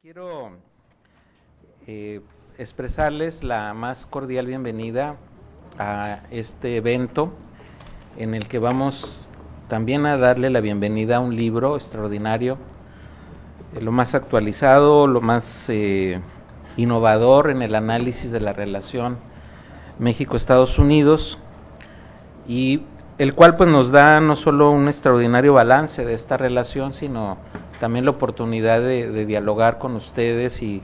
Quiero expresarles la más cordial bienvenida a este evento en el que vamos también a darle la bienvenida a un libro extraordinario, lo más actualizado, lo más innovador en el análisis de la relación México-Estados Unidos, y el cual pues nos da no solo un extraordinario balance de esta relación, sino también la oportunidad de dialogar con ustedes y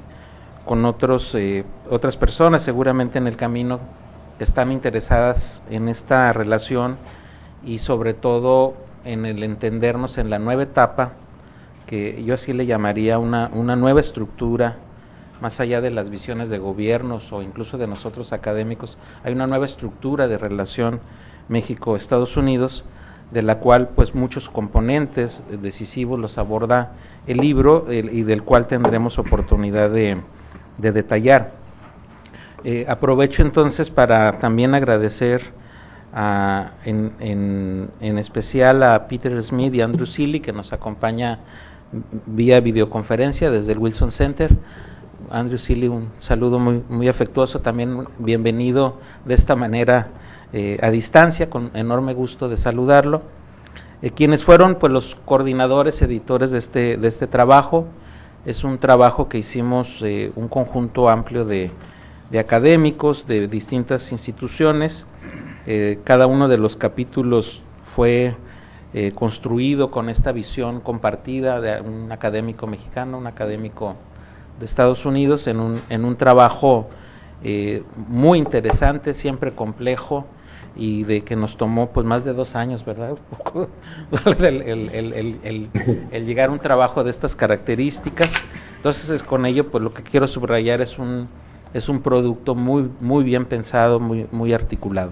con otras personas seguramente en el camino que están interesadas en esta relación y sobre todo en el entendernos en la nueva etapa, que yo así le llamaría una nueva estructura, más allá de las visiones de gobiernos o incluso de nosotros académicos. Hay una nueva estructura de relación México-Estados Unidos, de la cual pues muchos componentes decisivos los aborda el libro y del cual tendremos oportunidad de detallar. Aprovecho entonces para también agradecer en especial a Peter Smith y Andrew Seeley, que nos acompaña vía videoconferencia desde el Wilson Center. Andrew Seeley, un saludo muy afectuoso, también bienvenido de esta manera a distancia, con enorme gusto de saludarlo. Quienes fueron pues los coordinadores, editores de este trabajo. Es un trabajo que hicimos un conjunto amplio de académicos de distintas instituciones. Cada uno de los capítulos fue construido con esta visión compartida de un académico mexicano, un académico de Estados Unidos, en un trabajo muy interesante, siempre complejo, y de que nos tomó pues más de 2 años, ¿verdad? el llegar a un trabajo de estas características. Entonces con ello pues lo que quiero subrayar es un producto muy bien pensado, muy articulado.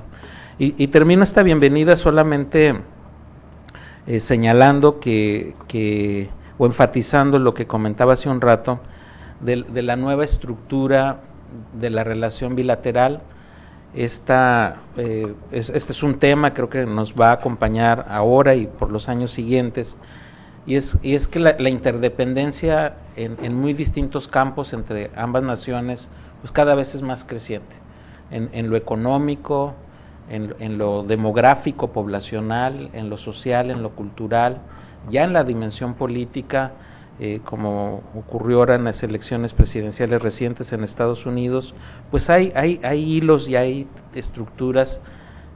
Y termino esta bienvenida solamente señalando o enfatizando lo que comentaba hace un rato de la nueva estructura de la relación bilateral. Este es un tema, creo que nos va a acompañar ahora y por los años siguientes, y es que la interdependencia en muy distintos campos entre ambas naciones pues cada vez es más creciente, en lo económico, en lo demográfico, poblacional, en lo social, en lo cultural, ya en la dimensión política, como ocurrió ahora en las elecciones presidenciales recientes en Estados Unidos, pues hay hilos y hay estructuras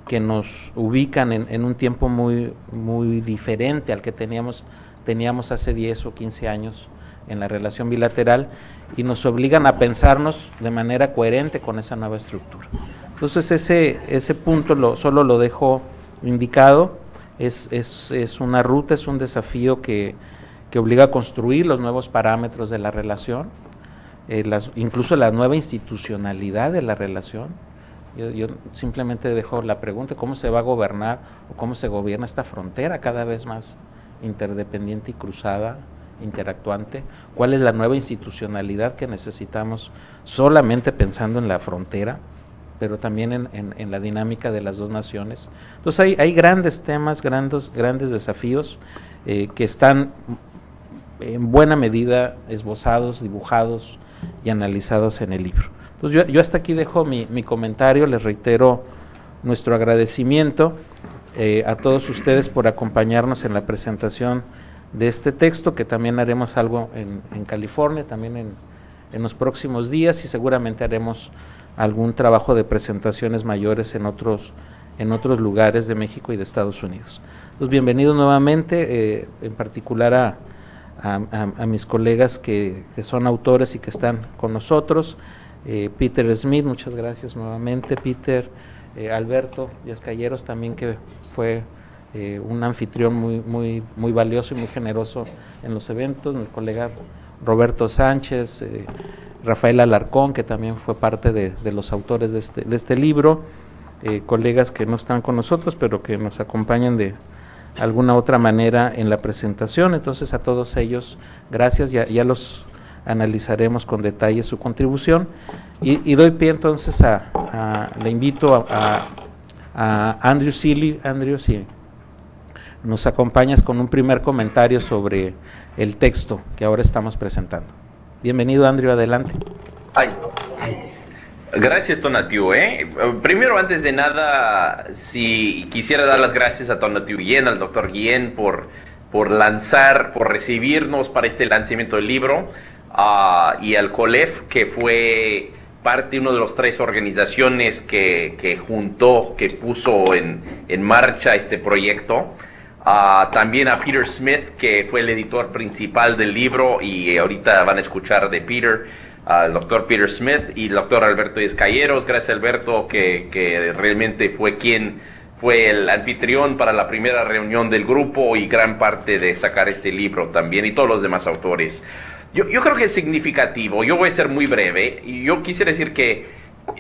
que nos ubican en un tiempo muy diferente al que teníamos hace 10 o 15 años en la relación bilateral, y nos obligan a pensarnos de manera coherente con esa nueva estructura. Entonces ese punto solo lo dejo indicado. Es una ruta, es un desafío que obliga a construir los nuevos parámetros de la relación, incluso la nueva institucionalidad de la relación. Yo simplemente dejo la pregunta: ¿cómo se va a gobernar o cómo se gobierna esta frontera cada vez más interdependiente y cruzada, interactuante? ¿Cuál es la nueva institucionalidad que necesitamos, solamente pensando en la frontera, pero también en la dinámica de las dos naciones? Entonces hay grandes temas, grandes desafíos que están en buena medida esbozados, dibujados y analizados en el libro. Entonces yo hasta aquí dejo mi comentario. Les reitero nuestro agradecimiento a todos ustedes por acompañarnos en la presentación de este texto, que también haremos algo en California, también en los próximos días, y seguramente haremos algún trabajo de presentaciones mayores en otros lugares de México y de Estados Unidos. Entonces, bienvenidos nuevamente, en particular a mis colegas que son autores y que están con nosotros. Peter Smith, muchas gracias nuevamente, Peter. Alberto Díaz Calleros también, que fue un anfitrión muy valioso y muy generoso en los eventos. Mi colega Roberto Sánchez, Rafael Alarcón, que también fue parte de los autores de este libro, colegas que no están con nosotros, pero que nos acompañan de alguna otra manera en la presentación. Entonces a todos ellos, gracias, ya los analizaremos con detalle su contribución, y doy pie entonces le invito a Andrew Seeley. Andrew, si nos acompañas con un primer comentario sobre el texto que ahora estamos presentando. Bienvenido, Andrew, adelante. Ay. Gracias, Tonatiuh. Primero, antes de nada, si quisiera dar las gracias a Tonatiuh Guillén, al doctor Guillén, por recibirnos para este lanzamiento del libro, y al COLEF, que fue parte de una de las 3 organizaciones que puso en marcha este proyecto. También a Peter Smith, que fue el editor principal del libro, y ahorita van a escuchar de Peter, al doctor Peter Smith y el doctor Alberto Díaz Calleros. Gracias, Alberto, que realmente fue el anfitrión para la primera reunión del grupo y gran parte de sacar este libro también, y todos los demás autores. Yo creo que es significativo. Yo voy a ser muy breve, y yo quisiera decir que,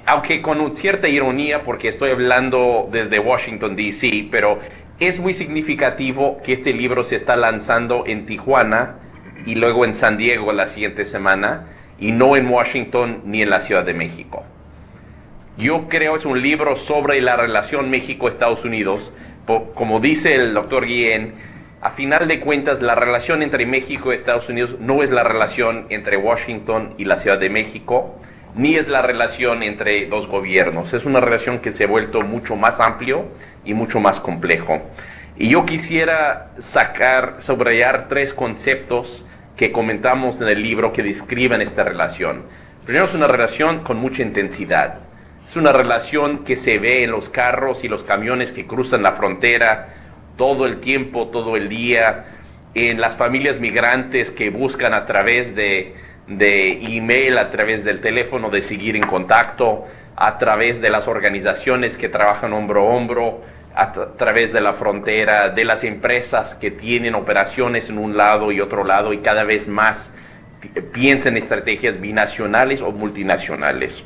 aunque con cierta ironía, porque estoy hablando desde Washington, D.C., pero es muy significativo que este libro se está lanzando en Tijuana y luego en San Diego la siguiente semana, y no en Washington ni en la Ciudad de México. Yo creo es un libro sobre la relación México-Estados Unidos. Como dice el doctor Guillén, a final de cuentas la relación entre México y Estados Unidos no es la relación entre Washington y la Ciudad de México, ni es la relación entre 2 gobiernos. Es una relación que se ha vuelto mucho más amplio y mucho más complejo. Y yo quisiera subrayar 3 conceptos que comentamos en el libro que describen esta relación. Primero, es una relación con mucha intensidad. Es una relación que se ve en los carros y los camiones que cruzan la frontera todo el tiempo, todo el día, en las familias migrantes que buscan a través de email, a través del teléfono, de seguir en contacto, a través de las organizaciones que trabajan hombro a hombro, a través de la frontera, de las empresas que tienen operaciones en un lado y otro lado, y cada vez más piensan en estrategias binacionales o multinacionales.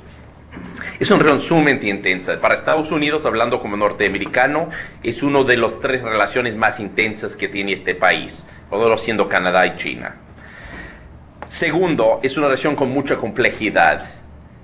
Es una relación sumamente intensa. Para Estados Unidos, hablando como norteamericano, es una de las 3 relaciones más intensas que tiene este país, otro siendo Canadá y China. Segundo, es una relación con mucha complejidad.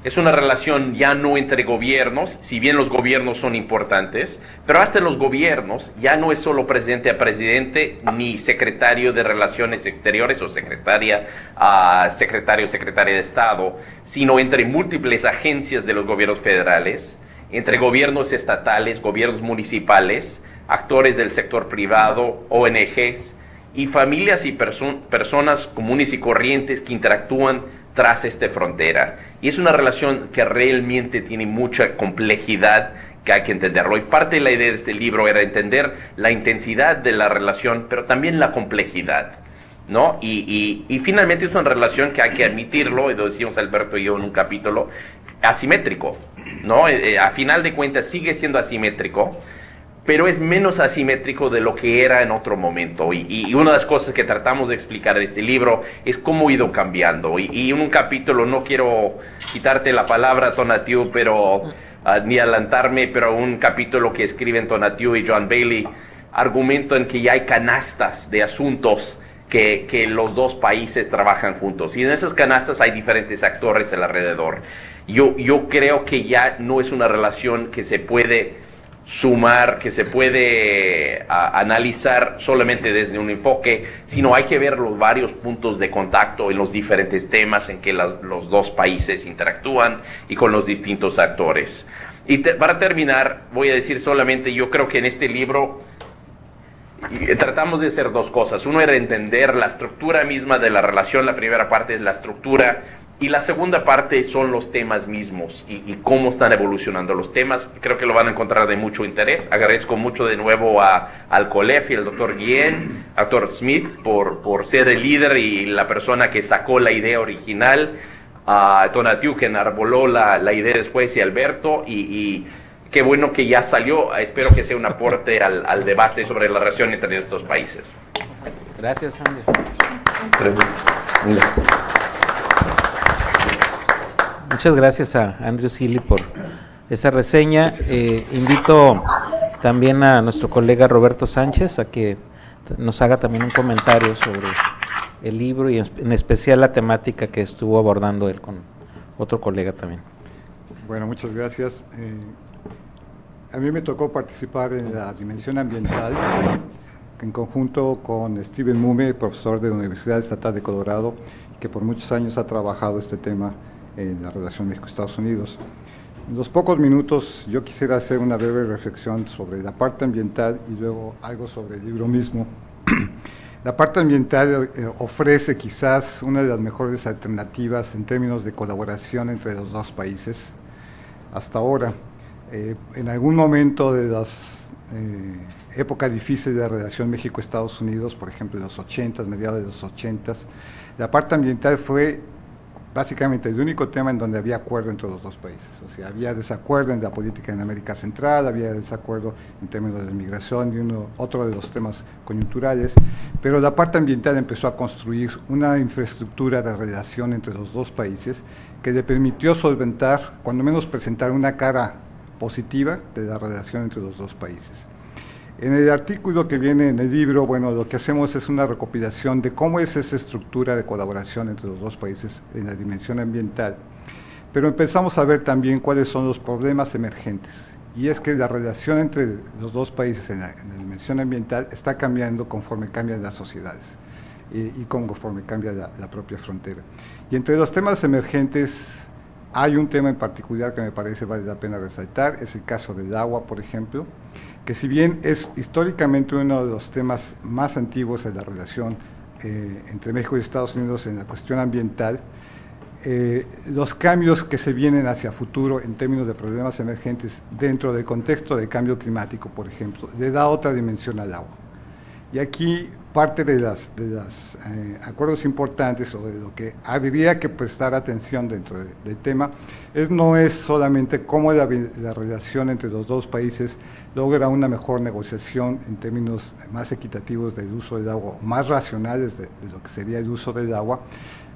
Es una relación ya no entre gobiernos, si bien los gobiernos son importantes, pero hasta los gobiernos ya no es solo presidente a presidente, ni secretario de Relaciones Exteriores o secretaria o secretaria de Estado, sino entre múltiples agencias de los gobiernos federales, entre gobiernos estatales, gobiernos municipales, actores del sector privado, ONGs, y familias y personas comunes y corrientes que interactúan tras esta frontera. Y es una relación que realmente tiene mucha complejidad que hay que entenderlo. Y parte de la idea de este libro era entender la intensidad de la relación, pero también la complejidad, ¿no? Y finalmente es una relación que hay que admitirlo, y lo decimos Alberto y yo en un capítulo, asimétrico, ¿no? A final de cuentas sigue siendo asimétrico, pero es menos asimétrico de lo que era en otro momento. Y una de las cosas que tratamos de explicar de este libro es cómo ha ido cambiando. Y en un capítulo, no quiero quitarte la palabra, Tonatiuh, pero ni adelantarme, pero un capítulo que escriben Tonatiuh y John Bailey argumentan que ya hay canastas de asuntos que los 2 países trabajan juntos. Y en esas canastas hay diferentes actores alrededor. Yo creo que ya no es una relación que se puede sumar, que se puede analizar solamente desde un enfoque, sino hay que ver los varios puntos de contacto en los diferentes temas en que los 2 países interactúan y con los distintos actores. Y para terminar, voy a decir solamente, yo creo que en este libro tratamos de hacer 2 cosas. Uno era entender la estructura misma de la relación. La primera parte es la estructura, y la segunda parte son los temas mismos y cómo están evolucionando los temas. Creo que lo van a encontrar de mucho interés. Agradezco mucho de nuevo al COLEF y al doctor Guillén, al doctor Smith, por ser el líder y la persona que sacó la idea original, a Tonatiuh, que enarboló la idea después, y Alberto, y qué bueno que ya salió. Espero que sea un aporte al debate sobre la relación entre estos países. Gracias, Andrew. Muchas gracias a Andrew Seeley por esa reseña. Invito también a nuestro colega Roberto Sánchez a que nos haga también un comentario sobre el libro y en especial la temática que estuvo abordando él con otro colega también. Bueno, muchas gracias. A mí me tocó participar en la dimensión ambiental. en conjunto con Steven Mume, profesor de la Universidad Estatal de Colorado, que por muchos años ha trabajado este tema en la relación México-Estados Unidos. En los pocos minutos yo quisiera hacer una breve reflexión sobre la parte ambiental y luego algo sobre el libro mismo. La parte ambiental ofrece quizás una de las mejores alternativas en términos de colaboración entre los dos países hasta ahora. En algún momento de las época difícil de la relación México-Estados Unidos, por ejemplo, en los 80s, mediados de los 80s, la parte ambiental fue básicamente el único tema en donde había acuerdo entre los dos países. O sea, había desacuerdo en la política en América Central, había desacuerdo en términos de migración y otro de los temas coyunturales, pero la parte ambiental empezó a construir una infraestructura de relación entre los dos países que le permitió solventar, cuando menos presentar una cara positiva de la relación entre los dos países. En el artículo que viene en el libro, bueno, lo que hacemos es una recopilación de cómo es esa estructura de colaboración entre los dos países en la dimensión ambiental, pero empezamos a ver también cuáles son los problemas emergentes. Y es que la relación entre los dos países en la dimensión ambiental está cambiando conforme cambian las sociedades y conforme cambia la propia frontera. Y entre los temas emergentes hay un tema en particular que me parece vale la pena resaltar, es el caso del agua, por ejemplo, que si bien es históricamente uno de los temas más antiguos de la relación entre México y Estados Unidos en la cuestión ambiental, los cambios que se vienen hacia futuro en términos de problemas emergentes dentro del contexto del cambio climático, por ejemplo, le da otra dimensión al agua. Y aquí parte de los acuerdos importantes o de lo que habría que prestar atención dentro del tema no es solamente cómo la relación entre los dos países logra una mejor negociación en términos más equitativos del uso del agua, o más racionales de lo que sería el uso del agua,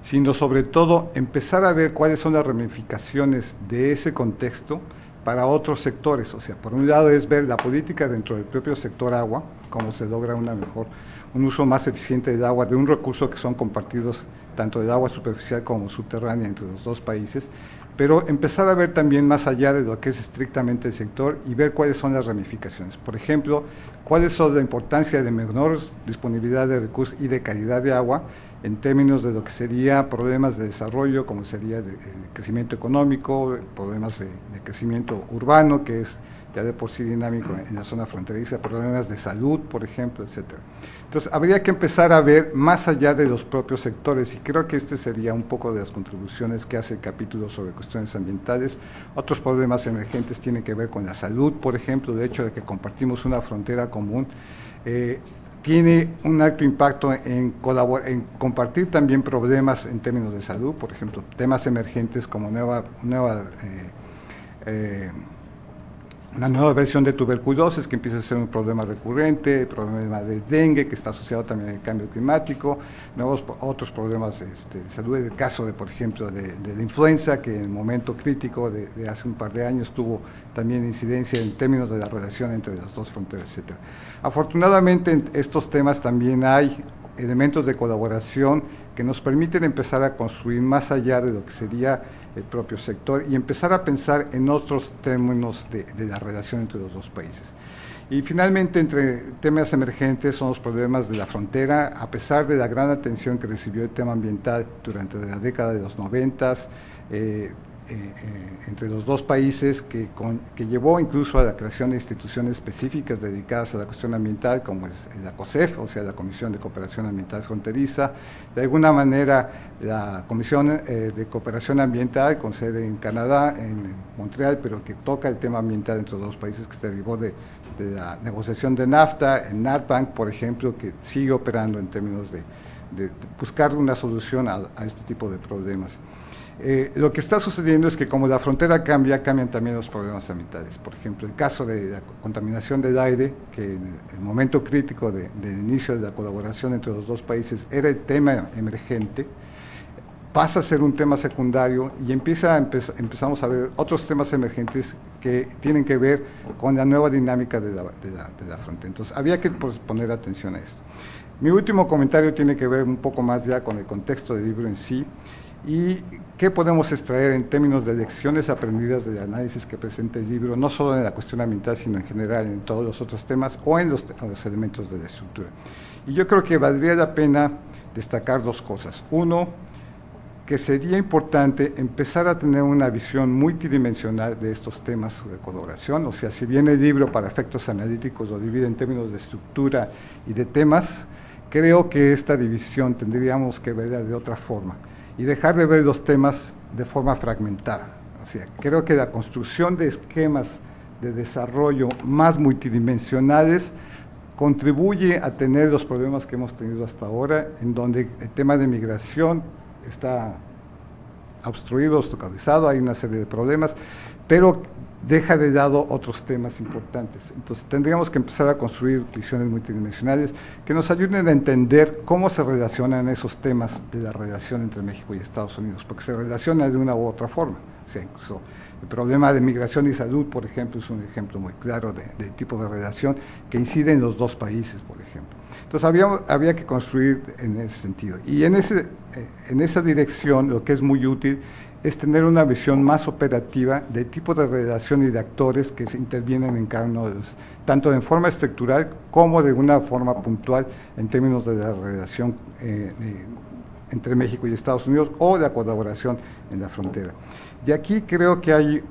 sino sobre todo empezar a ver cuáles son las ramificaciones de ese contexto para otros sectores. O sea, por un lado es ver la política dentro del propio sector agua, cómo se logra un uso más eficiente del agua, de un recurso que son compartidos tanto del agua superficial como subterránea entre los dos países, pero empezar a ver también más allá de lo que es estrictamente el sector y ver cuáles son las ramificaciones. Por ejemplo, cuáles son la importancia de menor disponibilidad de recursos y de calidad de agua en términos de lo que sería problemas de desarrollo, como sería de crecimiento económico, problemas de crecimiento urbano, que es ya de por sí dinámico en la zona fronteriza, problemas de salud, por ejemplo, etcétera. Entonces, habría que empezar a ver más allá de los propios sectores, y creo que este sería un poco de las contribuciones que hace el capítulo sobre cuestiones ambientales. Otros problemas emergentes tienen que ver con la salud, por ejemplo, el hecho de que compartimos una frontera común, tiene un alto impacto en compartir también problemas en términos de salud, por ejemplo, temas emergentes como una nueva versión de tuberculosis que empieza a ser un problema recurrente, el problema de dengue que está asociado también al cambio climático, otros problemas de salud, el caso de, por ejemplo, de la influenza, que en el momento crítico de hace un par de años tuvo también incidencia en términos de la relación entre las dos fronteras, etc. Afortunadamente en estos temas también hay elementos de colaboración que nos permiten empezar a construir más allá de lo que sería el propio sector y empezar a pensar en otros términos de la relación entre los dos países. Y finalmente, entre temas emergentes son los problemas de la frontera, a pesar de la gran atención que recibió el tema ambiental durante la década de los 90s, entre los dos países, que llevó incluso a la creación de instituciones específicas dedicadas a la cuestión ambiental, como es la COSEF, o sea, la Comisión de Cooperación Ambiental Fronteriza. De alguna manera, la Comisión de Cooperación Ambiental, con sede en Canadá, en Montreal, pero que toca el tema ambiental entre los dos países, que se derivó de la negociación de NAFTA, en NatBank, por ejemplo, que sigue operando en términos de buscar una solución a este tipo de problemas. Lo que está sucediendo es que como la frontera cambia, cambian también los problemas ambientales. Por ejemplo, el caso de la contaminación del aire, que en el momento crítico del inicio de la colaboración entre los dos países era el tema emergente, pasa a ser un tema secundario y empezamos a ver otros temas emergentes que tienen que ver con la nueva dinámica de la frontera. Entonces, había que poner atención a esto. Mi último comentario tiene que ver un poco más ya con el contexto del libro en sí, ¿Y qué podemos extraer en términos de lecciones aprendidas del análisis que presenta el libro, no solo en la cuestión ambiental, sino en general en todos los otros temas o en los elementos de la estructura? Y yo creo que valdría la pena destacar dos cosas. Uno, que sería importante empezar a tener una visión multidimensional de estos temas de colaboración. O sea, si bien el libro para efectos analíticos lo divide en términos de estructura y de temas, creo que esta división tendríamos que verla de otra forma y dejar de ver los temas de forma fragmentada. O sea, creo que la construcción de esquemas de desarrollo más multidimensionales contribuye a tener los problemas que hemos tenido hasta ahora, en donde el tema de migración está obstruido, obstaculizado, hay una serie de problemas, pero deja de lado otros temas importantes. Entonces tendríamos que empezar a construir visiones multidimensionales que nos ayuden a entender cómo se relacionan esos temas de la relación entre México y Estados Unidos, porque se relacionan de una u otra forma. O sea, incluso el problema de migración y salud, por ejemplo, es un ejemplo muy claro de tipo de relación que incide en los dos países, por ejemplo. Entonces había que construir en ese sentido. Y en esa dirección lo que es muy útil es tener una visión más operativa del tipo de relación y de actores que se intervienen en cada uno de los, tanto en forma estructural como de una forma puntual en términos de la relación entre México y Estados Unidos o la colaboración en la frontera. Y aquí creo que hay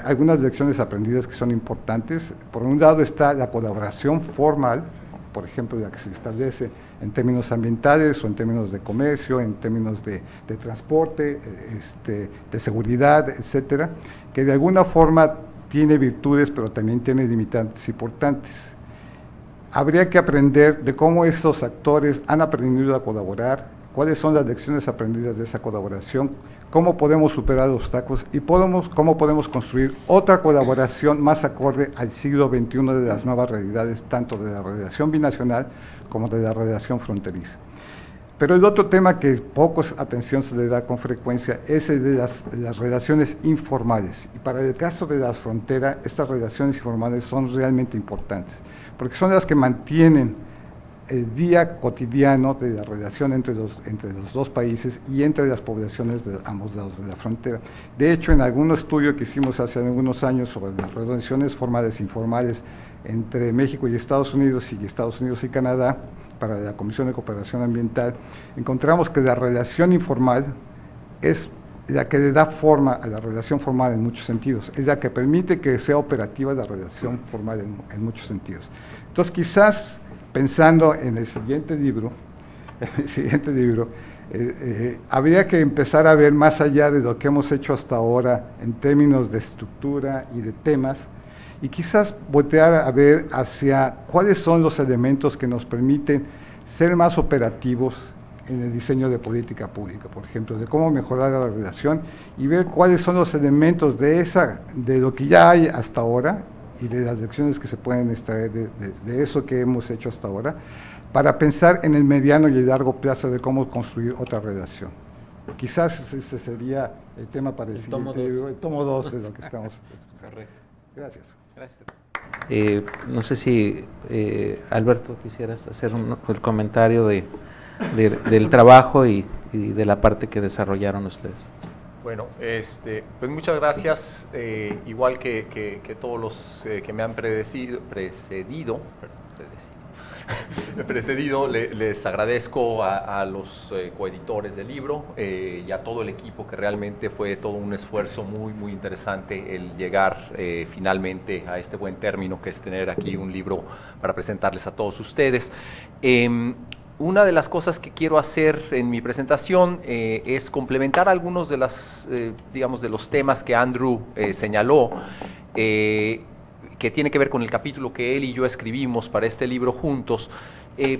algunas lecciones aprendidas que son importantes. Por un lado está la colaboración formal, por ejemplo, la que se establece en términos ambientales o en términos de comercio, en términos de transporte, de seguridad, etcétera, que de alguna forma tiene virtudes, pero también tiene limitantes importantes. Habría que aprender de cómo estos actores han aprendido a colaborar, cuáles son las lecciones aprendidas de esa colaboración, cómo podemos superar obstáculos y cómo podemos construir otra colaboración más acorde al siglo XXI de las nuevas realidades, tanto de la relación binacional como de la relación fronteriza. Pero el otro tema que poco atención se le da con frecuencia es el de las relaciones informales. Y para el caso de la frontera, estas relaciones informales son realmente importantes, porque son las que mantienen el día cotidiano de la relación entre los dos países y entre las poblaciones de ambos lados de la frontera. De hecho, en algún estudio que hicimos hace algunos años sobre las relaciones formales e informales entre México y Estados Unidos y Canadá, para la Comisión de Cooperación Ambiental, encontramos que la relación informal es la que le da forma a la relación formal en muchos sentidos, es la que permite que sea operativa la relación formal en muchos sentidos. Entonces, quizás pensando en el siguiente libro, habría que empezar a ver más allá de lo que hemos hecho hasta ahora en términos de estructura y de temas, y quizás voltear a ver hacia cuáles son los elementos que nos permiten ser más operativos en el diseño de política pública, por ejemplo, de cómo mejorar la relación y ver cuáles son los elementos de lo que ya hay hasta ahora y de las lecciones que se pueden extraer de eso que hemos hecho hasta ahora, para pensar en el mediano y el largo plazo de cómo construir otra relación. Quizás ese sería el tema para el siguiente libro, el tomo 2 de lo que estamos Correcto. Gracias. Gracias. No sé si, Alberto, quisieras hacer el comentario del trabajo y de la parte que desarrollaron ustedes. Bueno, pues muchas gracias, igual que todos los que me han precedido, les agradezco a los coeditores del libro y a todo el equipo, que realmente fue todo un esfuerzo muy, muy interesante el llegar finalmente a este buen término, que es tener aquí un libro para presentarles a todos ustedes. Una de las cosas que quiero hacer en mi presentación es complementar algunos de de los temas que Andrew señaló, que tiene que ver con el capítulo que él y yo escribimos para este libro juntos,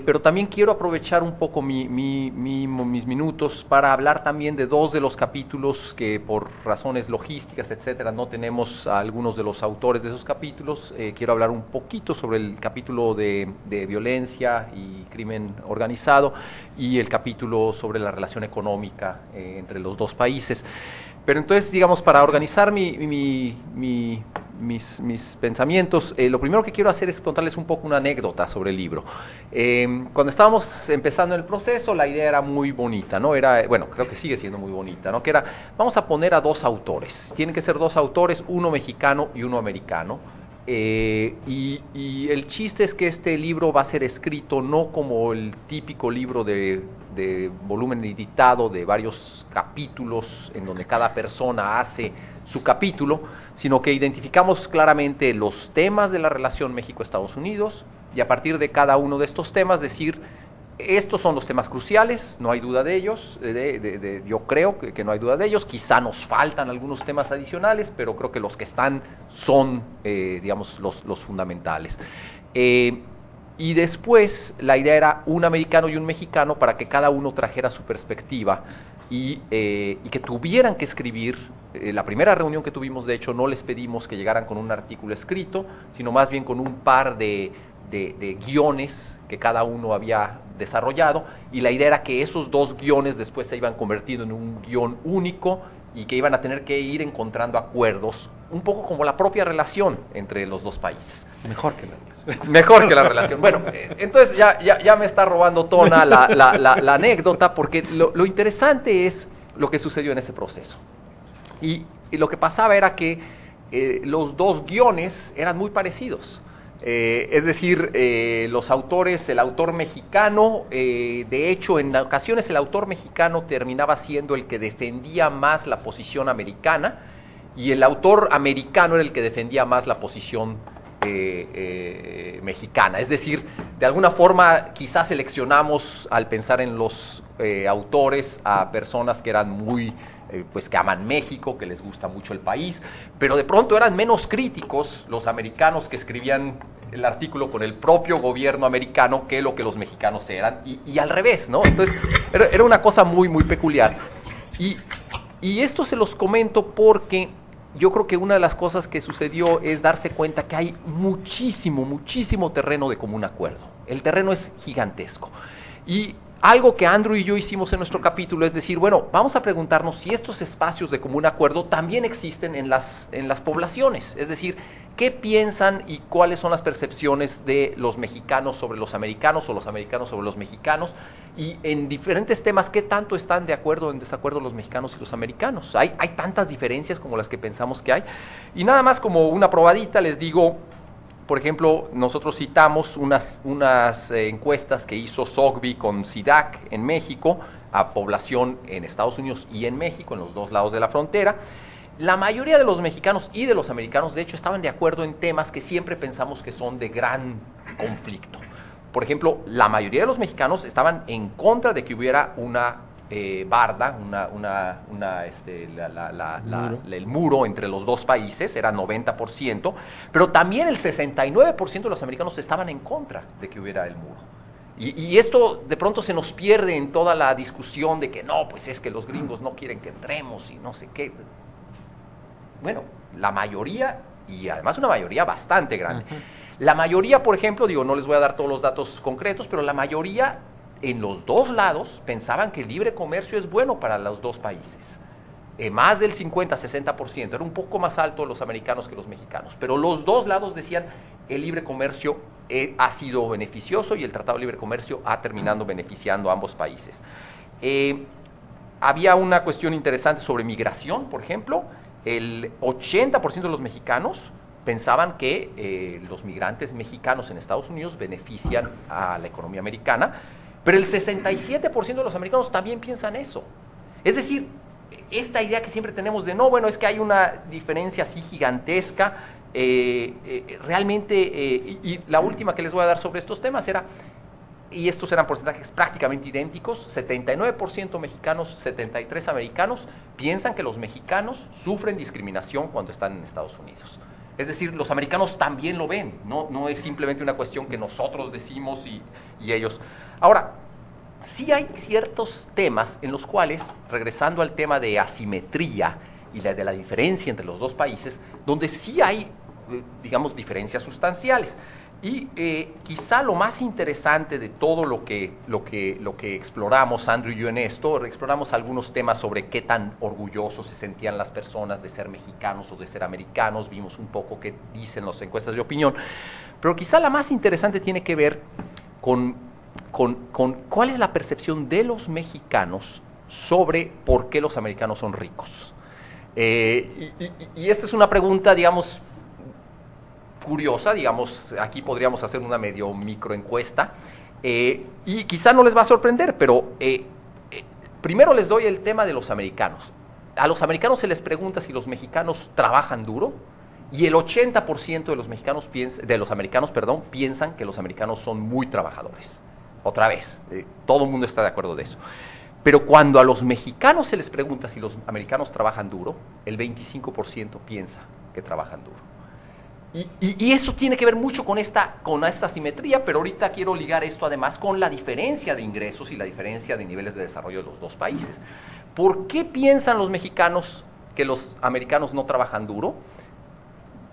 pero también quiero aprovechar un poco mis minutos para hablar también de dos de los capítulos que por razones logísticas, etcétera, no tenemos a algunos de los autores de esos capítulos. Quiero hablar un poquito sobre el capítulo de violencia y crimen organizado y el capítulo sobre la relación económica entre los dos países. Pero entonces, digamos, para organizar mi mis pensamientos. Lo primero que quiero hacer es contarles un poco una anécdota sobre el libro. Cuando estábamos empezando el proceso, la idea era muy bonita, ¿no? Bueno, creo que sigue siendo muy bonita, ¿no? Que era, vamos a poner a dos autores. Tienen que ser dos autores, uno mexicano y uno americano. Y el chiste es que este libro va a ser escrito no como el típico libro de volumen editado de varios capítulos en donde cada persona hace su capítulo, sino que identificamos claramente los temas de la relación México-Estados Unidos y a partir de cada uno de estos temas decir, estos son los temas cruciales, no hay duda de ellos, yo creo que no hay duda de ellos, quizá nos faltan algunos temas adicionales, pero creo que los que están son, digamos, los fundamentales. Y después la idea era un americano y un mexicano para que cada uno trajera su perspectiva y que tuvieran que escribir. La primera reunión que tuvimos, de hecho, no les pedimos que llegaran con un artículo escrito, sino más bien con un par de guiones que cada uno había desarrollado, y la idea era que esos dos guiones después se iban convirtiendo en un guión único y que iban a tener que ir encontrando acuerdos, un poco como la propia relación entre los dos países. Mejor que la relación. Mejor que la relación. Bueno, entonces ya me está robando Tona la anécdota, porque lo interesante es lo que sucedió en ese proceso. Y lo que pasaba era que los dos guiones eran muy parecidos. Es decir, los autores, el autor mexicano, de hecho, en ocasiones el autor mexicano terminaba siendo el que defendía más la posición americana y el autor americano era el que defendía más la posición mexicana. Es decir, de alguna forma quizás seleccionamos al pensar en los autores a personas que eran muy... pues que aman México, que les gusta mucho el país, pero de pronto eran menos críticos los americanos que escribían el artículo con el propio gobierno americano que lo que los mexicanos eran, y al revés, ¿no? Entonces, era una cosa muy, muy peculiar. Y esto se los comento porque yo creo que una de las cosas que sucedió es darse cuenta que hay muchísimo, muchísimo terreno de común acuerdo. El terreno es gigantesco. Y algo que Andrew y yo hicimos en nuestro capítulo es decir, bueno, vamos a preguntarnos si estos espacios de común acuerdo también existen en las poblaciones. Es decir, ¿qué piensan y cuáles son las percepciones de los mexicanos sobre los americanos o los americanos sobre los mexicanos? Y en diferentes temas, ¿qué tanto están de acuerdo o en desacuerdo los mexicanos y los americanos? Hay tantas diferencias como las que pensamos que hay. Y nada más como una probadita les digo... Por ejemplo, nosotros citamos unas encuestas que hizo SOGBI con SIDAC en México, a población en Estados Unidos y en México, en los dos lados de la frontera. La mayoría de los mexicanos y de los americanos, de hecho, estaban de acuerdo en temas que siempre pensamos que son de gran conflicto. Por ejemplo, la mayoría de los mexicanos estaban en contra de que hubiera una barda, el muro entre los dos países, era 90%, pero también el 69% de los americanos estaban en contra de que hubiera el muro. Y esto de pronto se nos pierde en toda la discusión de que no, pues es que los gringos no quieren que entremos y no sé qué. Bueno, la mayoría, y además una mayoría bastante grande. La mayoría, por ejemplo, digo, no les voy a dar todos los datos concretos, pero la mayoría en los dos lados pensaban que el libre comercio es bueno para los dos países. Más del 50-60%, era un poco más alto los americanos que los mexicanos, pero los dos lados decían el libre comercio ha sido beneficioso y el Tratado de Libre Comercio ha terminado beneficiando a ambos países. Había una cuestión interesante sobre migración, por ejemplo, el 80% de los mexicanos pensaban que los migrantes mexicanos en Estados Unidos benefician a la economía americana, pero el 67% de los americanos también piensan eso. Es decir, esta idea que siempre tenemos de no, bueno, es que hay una diferencia así gigantesca, realmente, y la última que les voy a dar sobre estos temas era, y estos eran porcentajes prácticamente idénticos, 79% mexicanos, 73% americanos, piensan que los mexicanos sufren discriminación cuando están en Estados Unidos. Es decir, los americanos también lo ven, no es simplemente una cuestión que nosotros decimos y ellos. Ahora, sí hay ciertos temas en los cuales, regresando al tema de asimetría y de la diferencia entre los dos países, donde sí hay, digamos, diferencias sustanciales. Y quizá lo más interesante de todo lo que exploramos, Andrew y yo en esto, exploramos algunos temas sobre qué tan orgullosos se sentían las personas de ser mexicanos o de ser americanos, vimos un poco qué dicen las encuestas de opinión, pero quizá la más interesante tiene que ver con cuál es la percepción de los mexicanos sobre por qué los americanos son ricos. Y esta es una pregunta, digamos, curiosa, digamos, aquí podríamos hacer una medio microencuesta, y quizá no les va a sorprender, pero primero les doy el tema de los americanos. A los americanos se les pregunta si los mexicanos trabajan duro, y el 80% de los mexicanos piensan que los americanos son muy trabajadores. Otra vez, todo el mundo está de acuerdo de eso. Pero cuando a los mexicanos se les pregunta si los americanos trabajan duro, el 25% piensa que trabajan duro. Y eso tiene que ver mucho con esta simetría, pero ahorita quiero ligar esto además con la diferencia de ingresos y la diferencia de niveles de desarrollo de los dos países. ¿Por qué piensan los mexicanos que los americanos no trabajan duro?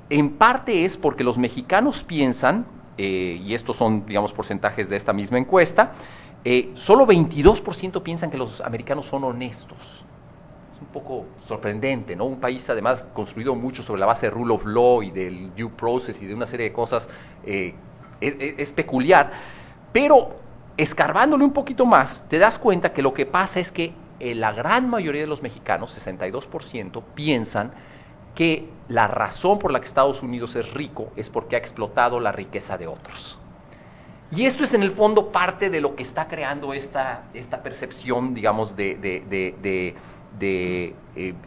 En parte es porque los mexicanos piensan, y estos son, digamos, porcentajes de esta misma encuesta, solo 22% piensan que los americanos son honestos. Un poco sorprendente, ¿no? Un país además construido mucho sobre la base de rule of law y del due process y de una serie de cosas, es peculiar, pero escarbándole un poquito más, te das cuenta que lo que pasa es que la gran mayoría de los mexicanos, 62%, piensan que la razón por la que Estados Unidos es rico es porque ha explotado la riqueza de otros. Y esto es en el fondo parte de lo que está creando esta percepción, digamos,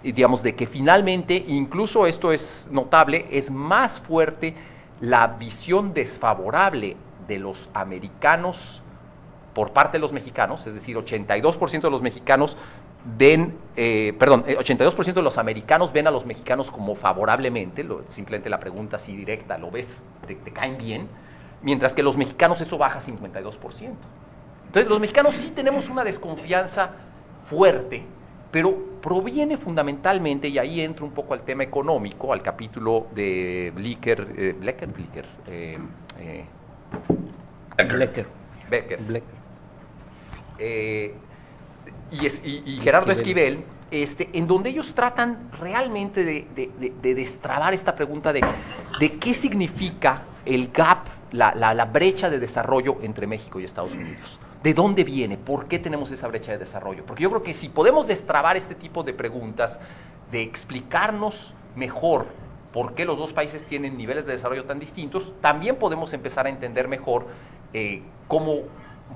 digamos, de que finalmente, incluso esto es notable, es más fuerte la visión desfavorable de los americanos por parte de los mexicanos, es decir, 82% de los mexicanos 82% de los americanos ven a los mexicanos como favorablemente, simplemente la pregunta así directa, ¿lo ves? ¿Te caen bien? Mientras que los mexicanos eso baja 52%. Entonces los mexicanos sí tenemos una desconfianza fuerte, pero proviene fundamentalmente, y ahí entra un poco al tema económico, al capítulo de Becker. Y Gerardo Esquivel, en donde ellos tratan realmente de destrabar esta pregunta de qué significa el gap, la brecha de desarrollo entre México y Estados Unidos. ¿De dónde viene? ¿Por qué tenemos esa brecha de desarrollo? Porque yo creo que si podemos destrabar este tipo de preguntas, de explicarnos mejor por qué los dos países tienen niveles de desarrollo tan distintos, también podemos empezar a entender mejor cómo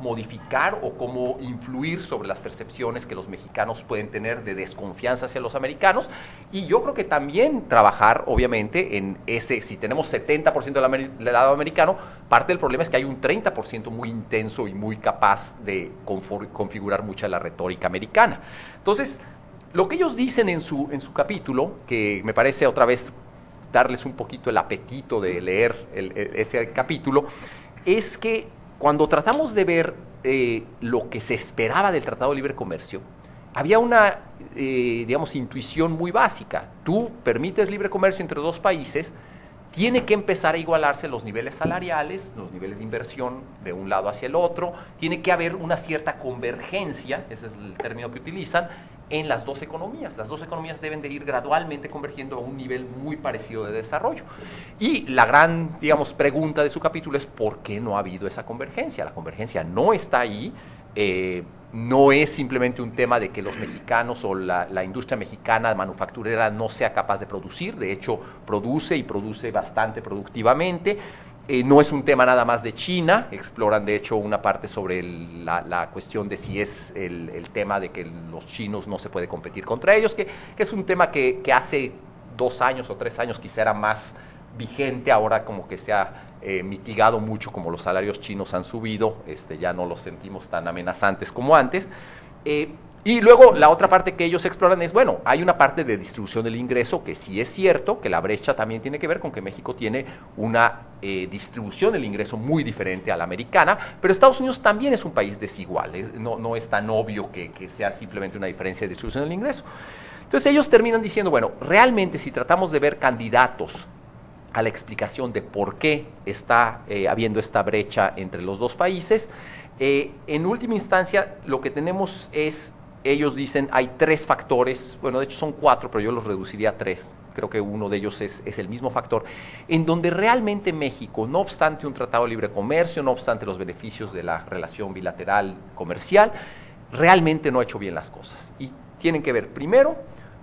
modificar o cómo influir sobre las percepciones que los mexicanos pueden tener de desconfianza hacia los americanos, y yo creo que también trabajar obviamente en si tenemos 70% del lado americano, parte del problema es que hay un 30% muy intenso y muy capaz de configurar mucha de la retórica americana. Entonces, lo que ellos dicen en su capítulo, que me parece otra vez darles un poquito el apetito de leer ese capítulo, es que cuando tratamos de ver lo que se esperaba del Tratado de Libre Comercio, había una, digamos, intuición muy básica. Tú permites libre comercio entre dos países, tiene que empezar a igualarse los niveles salariales, los niveles de inversión de un lado hacia el otro, tiene que haber una cierta convergencia, ese es el término que utilizan, en las dos economías. Las dos economías deben de ir gradualmente convergiendo a un nivel muy parecido de desarrollo. Y la gran, digamos, pregunta de su capítulo es ¿por qué no ha habido esa convergencia? La convergencia no está ahí, no es simplemente un tema de que los mexicanos o la industria mexicana manufacturera no sea capaz de producir, de hecho produce y produce bastante productivamente. No es un tema nada más de China, exploran de hecho una parte sobre la cuestión de si es el tema de que los chinos no se puede competir contra ellos, que es un tema que hace 2 años o 3 años quizá era más vigente, ahora como que se ha mitigado mucho, como los salarios chinos han subido, ya no los sentimos tan amenazantes como antes. Y luego la otra parte que ellos exploran es, bueno, hay una parte de distribución del ingreso que sí es cierto, que la brecha también tiene que ver con que México tiene una distribución del ingreso muy diferente a la americana, pero Estados Unidos también es un país desigual, no es tan obvio que sea simplemente una diferencia de distribución del ingreso. Entonces ellos terminan diciendo, bueno, realmente si tratamos de ver candidatos a la explicación de por qué está habiendo esta brecha entre los dos países. En última instancia, lo que tenemos es, ellos dicen, hay 3 factores, bueno, de hecho son 4, pero yo los reduciría a 3, creo que uno de ellos es el mismo factor, en donde realmente México, no obstante un tratado de libre comercio, no obstante los beneficios de la relación bilateral comercial, realmente no ha hecho bien las cosas. Y tienen que ver, primero,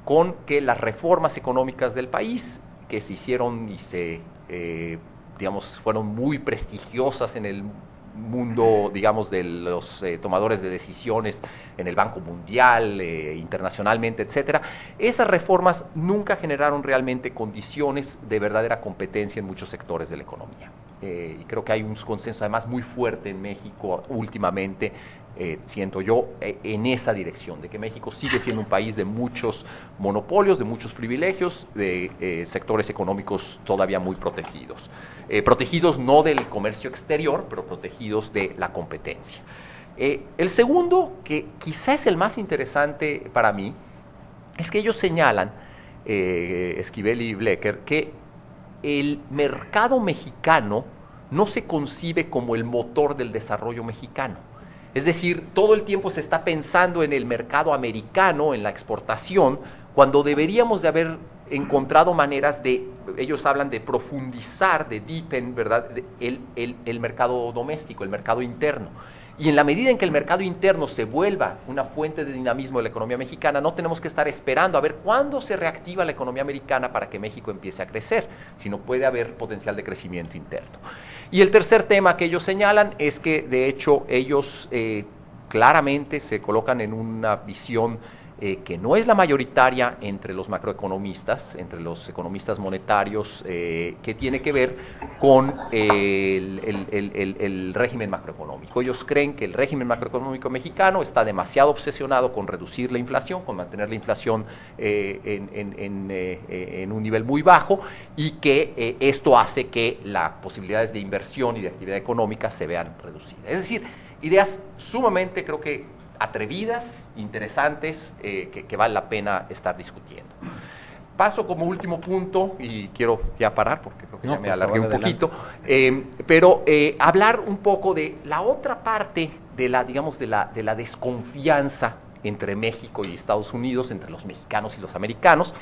con que las reformas económicas del país, que se hicieron y digamos, fueron muy prestigiosas en el mundo, digamos, de los tomadores de decisiones en el Banco Mundial, internacionalmente, etcétera, esas reformas nunca generaron realmente condiciones de verdadera competencia en muchos sectores de la economía. Y creo que hay un consenso además muy fuerte en México últimamente, siento yo, en esa dirección, de que México sigue siendo un país de muchos monopolios, de muchos privilegios, de sectores económicos todavía muy protegidos. Protegidos no del comercio exterior, pero protegidos de la competencia. El segundo, que quizá es el más interesante para mí, es que ellos señalan, Esquivel y Blecker, que el mercado mexicano no se concibe como el motor del desarrollo mexicano. Es decir, todo el tiempo se está pensando en el mercado americano, en la exportación, cuando deberíamos de haber encontrado maneras de, ellos hablan de profundizar, de deepen, ¿verdad?, el mercado doméstico, el mercado interno. Y en la medida en que el mercado interno se vuelva una fuente de dinamismo de la economía mexicana, no tenemos que estar esperando a ver cuándo se reactiva la economía americana para que México empiece a crecer, sino puede haber potencial de crecimiento interno. Y el tercer tema que ellos señalan es que, de hecho, ellos claramente se colocan en una visión que no es la mayoritaria entre los macroeconomistas, entre los economistas monetarios, que tiene que ver con el régimen macroeconómico. Ellos creen que el régimen macroeconómico mexicano está demasiado obsesionado con reducir la inflación, con mantener la inflación en un nivel muy bajo, y que esto hace que las posibilidades de inversión y de actividad económica se vean reducidas. Es decir, ideas sumamente, creo que, atrevidas, interesantes, que vale la pena estar discutiendo. Paso como último punto, y quiero ya parar porque creo que ya me alargué un poquito, pero hablar un poco de la otra parte de la, digamos, de la desconfianza entre México y Estados Unidos, entre los mexicanos y los americanos.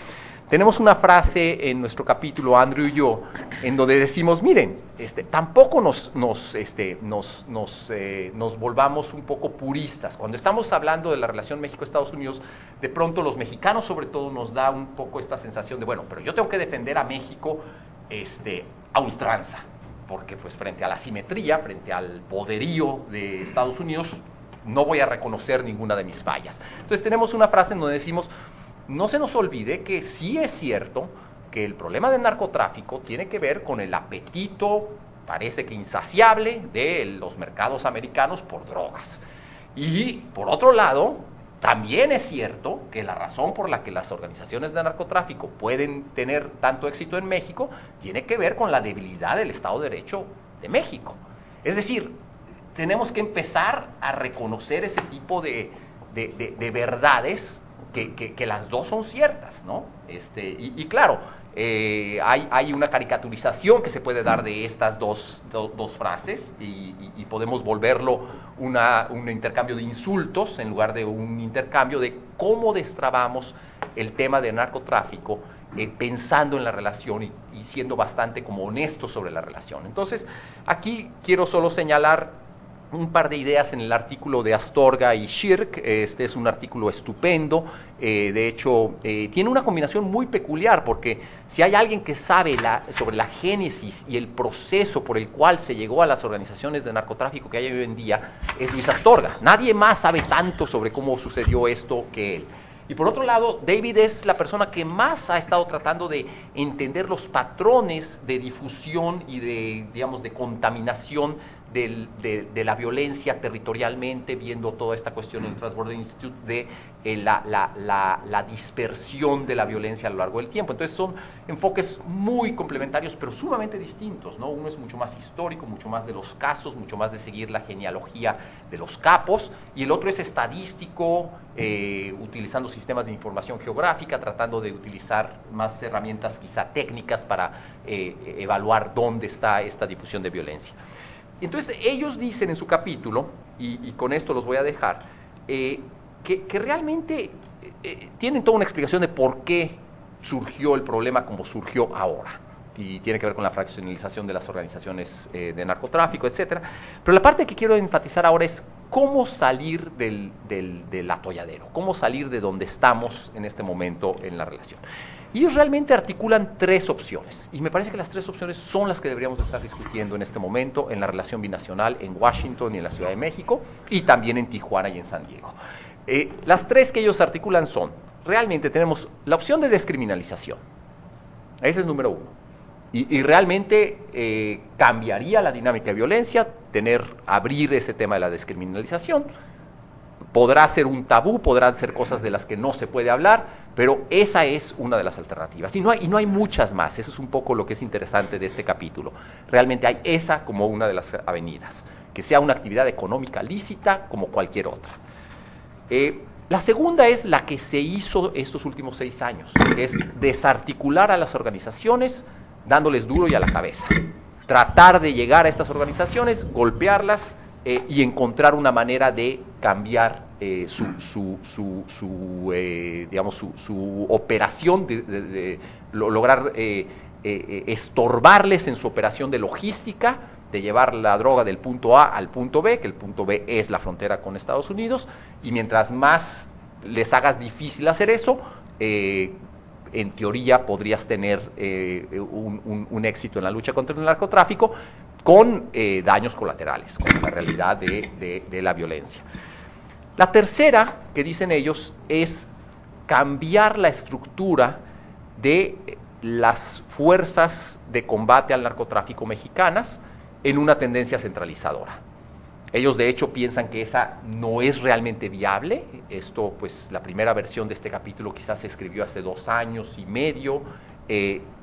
Tenemos una frase en nuestro capítulo, Andrew y yo, en donde decimos, miren, tampoco nos volvamos un poco puristas. Cuando estamos hablando de la relación México-Estados Unidos, de pronto los mexicanos sobre todo nos da un poco esta sensación de, bueno, pero yo tengo que defender a México a ultranza, porque pues frente a la asimetría, frente al poderío de Estados Unidos, no voy a reconocer ninguna de mis fallas. Entonces tenemos una frase en donde decimos, no se nos olvide que sí es cierto que el problema del narcotráfico tiene que ver con el apetito, parece que insaciable, de los mercados americanos por drogas. Y por otro lado, también es cierto que la razón por la que las organizaciones de narcotráfico pueden tener tanto éxito en México tiene que ver con la debilidad del Estado de Derecho de México. Es decir, tenemos que empezar a reconocer ese tipo de verdades, que las dos son ciertas, ¿no? Y claro, hay una caricaturización que se puede dar de estas dos frases y podemos volverlo un intercambio de insultos en lugar de un intercambio de cómo destrabamos el tema del narcotráfico, pensando en la relación y siendo bastante como honestos sobre la relación. Entonces, aquí quiero solo señalar un par de ideas en el artículo de Astorga y Shirk. Este es un artículo estupendo, de hecho tiene una combinación muy peculiar, porque si hay alguien que sabe sobre la génesis y el proceso por el cual se llegó a las organizaciones de narcotráfico que hay hoy en día, es Luis Astorga. Nadie más sabe tanto sobre cómo sucedió esto que él. Y por otro lado, David es la persona que más ha estado tratando de entender los patrones de difusión y de, digamos, de contaminación de la violencia territorialmente, viendo toda esta cuestión en el Transborder Institute de la dispersión de la violencia a lo largo del tiempo. Entonces son enfoques muy complementarios, pero sumamente distintos, ¿no? Uno es mucho más histórico, mucho más de los casos, mucho más de seguir la genealogía de los capos, y el otro es estadístico, utilizando sistemas de información geográfica, tratando de utilizar más herramientas quizá técnicas para evaluar dónde está esta difusión de violencia. Entonces ellos dicen en su capítulo, y con esto los voy a dejar, que realmente tienen toda una explicación de por qué surgió el problema como surgió ahora, y tiene que ver con la fraccionalización de las organizaciones de narcotráfico, etcétera. Pero la parte que quiero enfatizar ahora es cómo salir del atolladero, cómo salir de donde estamos en este momento en la relación. Y ellos realmente articulan 3 opciones, y me parece que las 3 opciones son las que deberíamos estar discutiendo en este momento en la relación binacional en Washington y en la Ciudad de México, y también en Tijuana y en San Diego. Las 3 que ellos articulan son, realmente tenemos la opción de descriminalización, ese es número 1, y realmente cambiaría la dinámica de violencia, abrir ese tema de la descriminalización. Podrá ser un tabú, podrán ser cosas de las que no se puede hablar, pero esa es una de las alternativas. Y no hay muchas más, eso es un poco lo que es interesante de este capítulo. Realmente hay esa como una de las avenidas, que sea una actividad económica lícita como cualquier otra. La segunda es la que se hizo estos últimos 6 años, que es desarticular a las organizaciones dándoles duro y a la cabeza. Tratar de llegar a estas organizaciones, golpearlas, y encontrar una manera de cambiar su operación, de lograr estorbarles en su operación de logística, de llevar la droga del punto A al punto B, que el punto B es la frontera con Estados Unidos, y mientras más les hagas difícil hacer eso, en teoría podrías tener un éxito en la lucha contra el narcotráfico, con daños colaterales, con la realidad de la violencia. La tercera, que dicen ellos, es cambiar la estructura de las fuerzas de combate al narcotráfico mexicanas en una tendencia centralizadora. Ellos de hecho piensan que esa no es realmente viable. Esto, pues, la primera versión de este capítulo quizás se escribió hace 2 años y medio.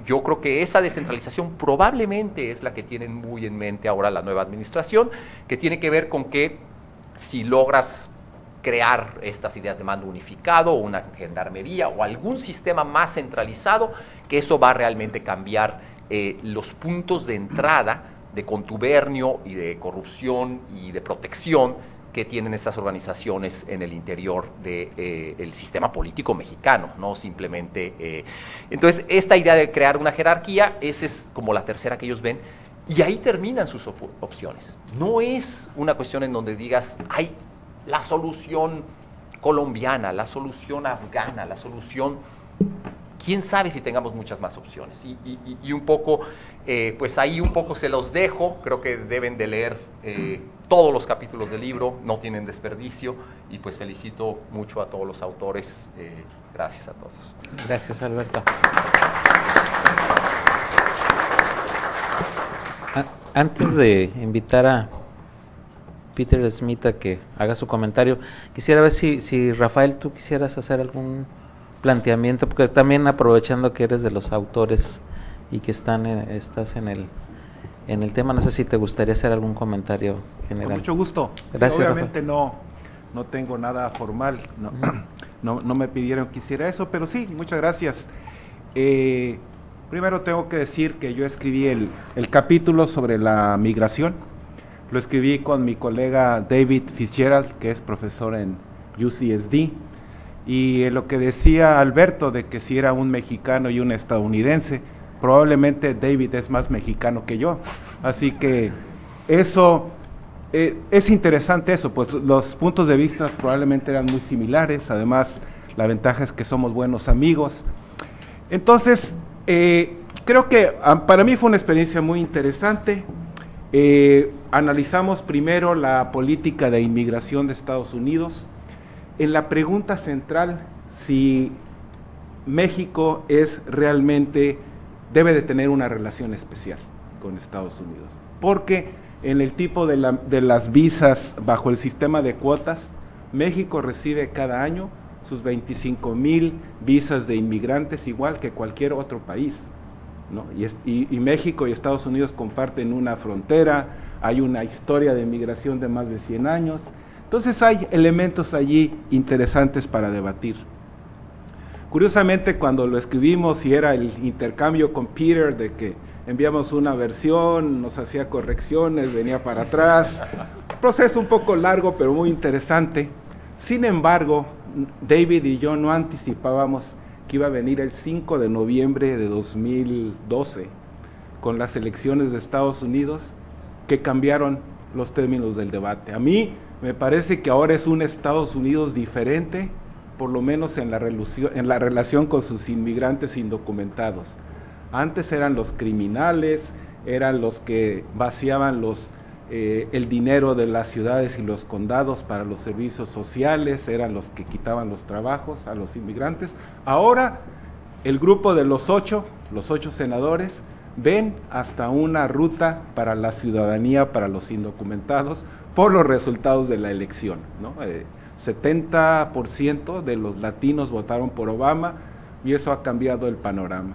Yo creo que esa descentralización probablemente es la que tienen muy en mente ahora la nueva administración, que tiene que ver con que si logras crear estas ideas de mando unificado, o una gendarmería, o algún sistema más centralizado, que eso va a realmente cambiar los puntos de entrada de contubernio y de corrupción y de protección que tienen estas organizaciones en el interior del sistema político mexicano, no simplemente. Entonces, esta idea de crear una jerarquía, esa es como la tercera que ellos ven, y ahí terminan sus opciones. No es una cuestión en donde digas, hay la solución colombiana, la solución afgana, la solución. Quién sabe si tengamos muchas más opciones. Y un poco, pues ahí un poco se los dejo. Creo que deben de leer todos los capítulos del libro, no tienen desperdicio. Y pues felicito mucho a todos los autores. Gracias a todos. Gracias, Alberto. Antes de invitar a Peter Smith a que haga su comentario, quisiera ver si Rafael, tú quisieras hacer algún planteamiento, porque también aprovechando que eres de los autores y que estás en el tema, no sé si te gustaría hacer algún comentario general. Con mucho gusto. Gracias, sí, obviamente no tengo nada formal, no me pidieron que hiciera eso, pero sí, muchas gracias. Primero tengo que decir que yo escribí el capítulo sobre la migración, lo escribí con mi colega David Fitzgerald, que es profesor en UCSD, y lo que decía Alberto de que si era un mexicano y un estadounidense, probablemente David es más mexicano que yo, así que eso es interesante eso, pues los puntos de vista probablemente eran muy similares, además la ventaja es que somos buenos amigos. Entonces, creo que para mí fue una experiencia muy interesante. Analizamos primero la política de inmigración de Estados Unidos, en la pregunta central si México realmente debe de tener una relación especial con Estados Unidos, porque en el tipo de las visas bajo el sistema de cuotas, México recibe cada año sus 25,000 visas de inmigrantes, igual que cualquier otro país, ¿no? Y México y Estados Unidos comparten una frontera, hay una historia de migración de más de 100 años, entonces hay elementos allí interesantes para debatir. Curiosamente, cuando lo escribimos y era el intercambio con Peter de que enviamos una versión, nos hacía correcciones, venía para atrás, proceso un poco largo pero muy interesante. Sin embargo, David y yo no anticipábamos que iba a venir el 5 de noviembre de 2012 con las elecciones de Estados Unidos que cambiaron los términos del debate. A mí me parece que ahora es un Estados Unidos diferente, por lo menos en la relación con sus inmigrantes indocumentados. Antes eran los criminales, eran los que vaciaban el dinero de las ciudades y los condados para los servicios sociales, eran los que quitaban los trabajos a los inmigrantes. Ahora el grupo de los ocho senadores, ven hasta una ruta para la ciudadanía, para los indocumentados, por los resultados de la elección, ¿no? 70% de los latinos votaron por Obama y eso ha cambiado el panorama.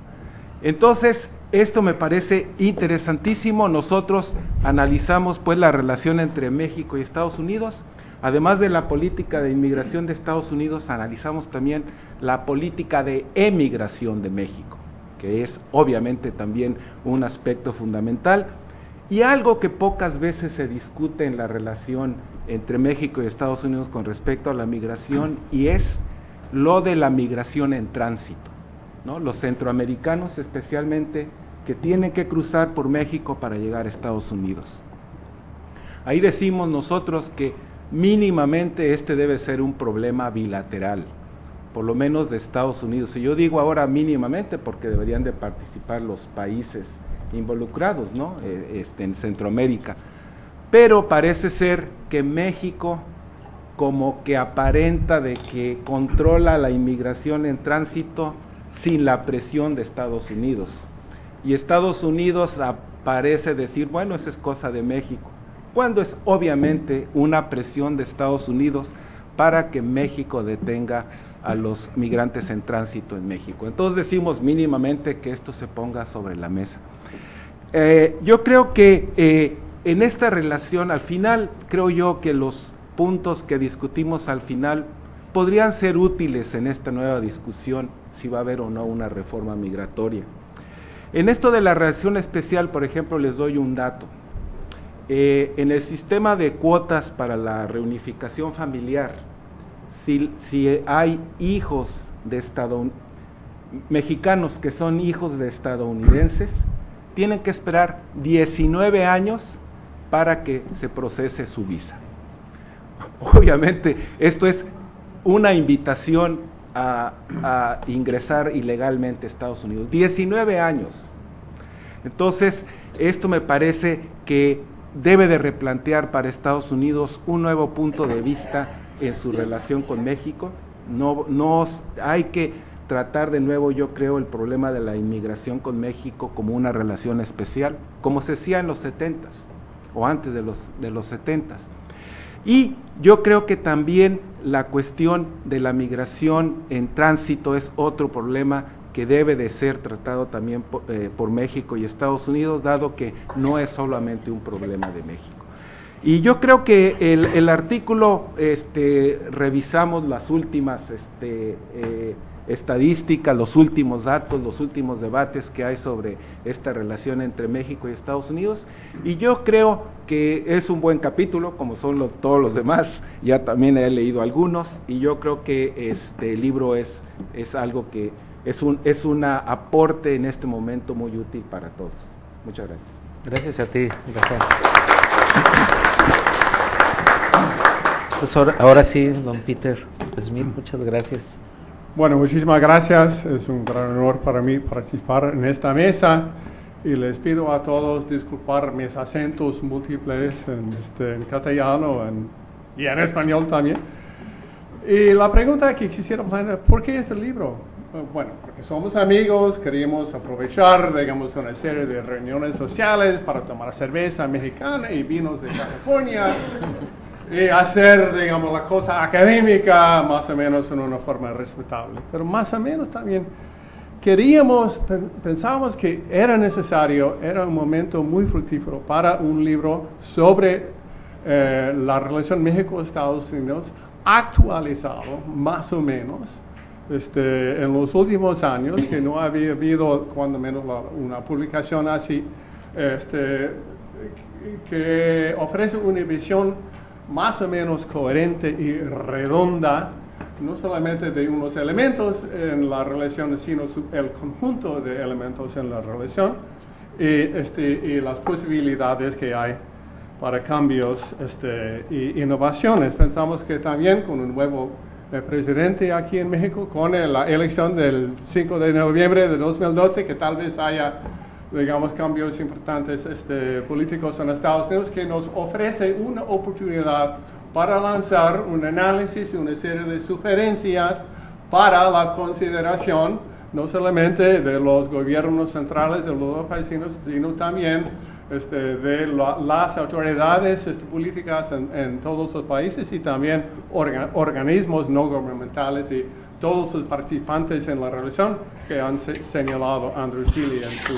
Entonces, esto me parece interesantísimo. Nosotros analizamos pues la relación entre México y Estados Unidos. Además de la política de inmigración de Estados Unidos, analizamos también la política de emigración de México, que es obviamente también un aspecto fundamental. Y algo que pocas veces se discute en la relación entre México y Estados Unidos con respecto a la migración, y es lo de la migración en tránsito, ¿no? Los centroamericanos especialmente, que tienen que cruzar por México para llegar a Estados Unidos. Ahí decimos nosotros que mínimamente este debe ser un problema bilateral, por lo menos de Estados Unidos. Y yo digo ahora mínimamente porque deberían de participar los países involucrados, ¿no? En Centroamérica. Pero parece ser que México como que aparenta de que controla la inmigración en tránsito sin la presión de Estados Unidos. Y Estados Unidos parece decir, bueno, eso es cosa de México, cuando es obviamente una presión de Estados Unidos para que México detenga a los migrantes en tránsito en México. Entonces decimos mínimamente que esto se ponga sobre la mesa. Yo creo que en esta relación, al final, creo yo que los puntos que discutimos al final podrían ser útiles en esta nueva discusión, si va a haber o no una reforma migratoria. En esto de la relación especial, por ejemplo, les doy un dato. En el sistema de cuotas para la reunificación familiar, si hay hijos de mexicanos que son hijos de estadounidenses, tienen que esperar 19 años para que se procese su visa. Obviamente, esto es una invitación a ingresar ilegalmente a Estados Unidos. 19 años. Entonces, esto me parece que debe de replantear para Estados Unidos un nuevo punto de vista en su relación con México. No hay que tratar de nuevo, yo creo, el problema de la inmigración con México como una relación especial, como se hacía en los 70s o antes de los 70s. Y yo creo que también la cuestión de la migración en tránsito es otro problema que debe de ser tratado también por México y Estados Unidos, dado que no es solamente un problema de México. Y yo creo que el artículo, revisamos las últimas estadísticas, los últimos datos, los últimos debates que hay sobre esta relación entre México y Estados Unidos, y yo creo que es un buen capítulo, como son todos los demás. Ya también he leído algunos, y yo creo que este libro es algo que es un aporte en este momento muy útil para todos. Muchas gracias. Gracias a ti, Rafael. Pues ahora sí, don Peter Smith, muchas gracias. Bueno, muchísimas gracias. Es un gran honor para mí participar en esta mesa, y les pido a todos disculpar mis acentos múltiples en castellano y en español también. Y la pregunta que quisiera plantear, ¿por qué este libro? bueno, porque somos amigos, queríamos aprovechar, digamos, una serie de reuniones sociales para tomar cerveza mexicana y vinos de California y hacer, digamos, la cosa académica más o menos en una forma respetable. Pero más o menos también pensábamos que era necesario, era un momento muy fructífero para un libro sobre la relación México-Estados Unidos actualizado, más o menos, en los últimos años, que no había habido, cuando menos, una publicación así, que ofrece una visión más o menos coherente y redonda, no solamente de unos elementos en la relación, sino el conjunto de elementos en la relación y las posibilidades que hay para cambios y innovaciones. Pensamos que también con un nuevo presidente aquí en México, con la elección del 5 de noviembre de 2012, que tal vez haya, digamos, cambios importantes políticos en Estados Unidos, que nos ofrece una oportunidad para lanzar un análisis y una serie de sugerencias para la consideración, no solamente de los gobiernos centrales de los países, sino también de las autoridades políticas en todos los países y también organismos no gubernamentales y todos los participantes en la relación que han señalado Andrew Seeley en su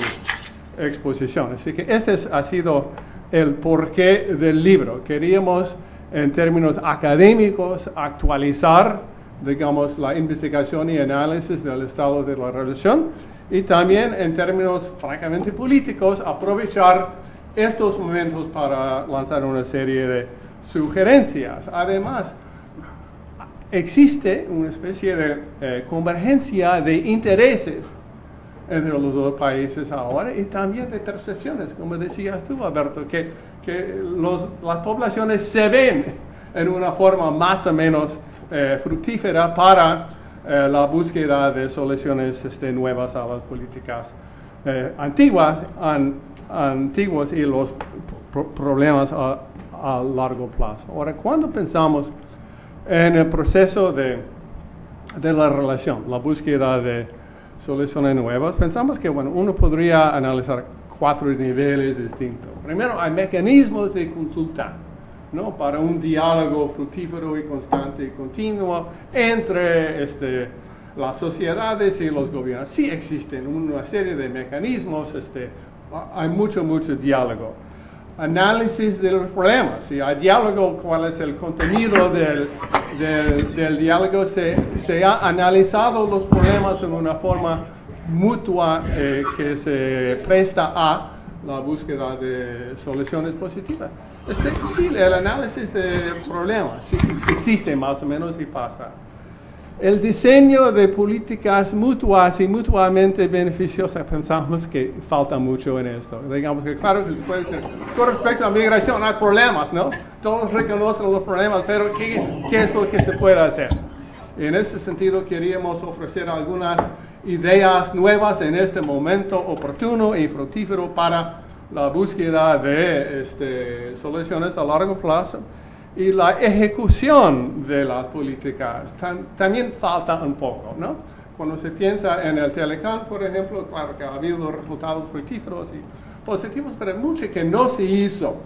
exposición. Así que ha sido el porqué del libro. Queríamos, en términos académicos, actualizar, digamos, la investigación y análisis del estado de la relación y también, en términos francamente políticos, aprovechar estos momentos para lanzar una serie de sugerencias. Además, existe una especie de convergencia de intereses entre los dos países ahora y también de percepciones, como decías tú, Alberto, que las poblaciones se ven en una forma más o menos fructífera para la búsqueda de soluciones nuevas a las políticas antiguas y los problemas a largo plazo. Ahora, cuando pensamos en el proceso de la relación, la búsqueda de soluciones nuevas, pensamos que uno podría analizar 4 niveles distintos. Primero, hay mecanismos de consulta, ¿no?, para un diálogo fructífero y constante y continuo entre las sociedades y los gobiernos. Sí existen una serie de mecanismos, hay mucho diálogo. Análisis de los problemas. Si hay diálogo, ¿cuál es el contenido del diálogo? Se ha analizado los problemas en una forma mutua que se presta a la búsqueda de soluciones positivas. Sí, el análisis de problemas sí, existe más o menos y pasa. El diseño de políticas mutuas y mutuamente beneficiosas, pensamos que falta mucho en esto. Digamos que claro que se puede decir, con respecto a migración hay problemas, ¿no? Todos reconocen los problemas, pero ¿qué es lo que se puede hacer? Y en ese sentido queríamos ofrecer algunas ideas nuevas en este momento oportuno y fructífero para la búsqueda de soluciones a largo plazo. Y la ejecución de las políticas también falta un poco, ¿no? Cuando se piensa en el Telecán, por ejemplo, claro que ha habido resultados fructíferos y positivos, pero mucho que no se hizo,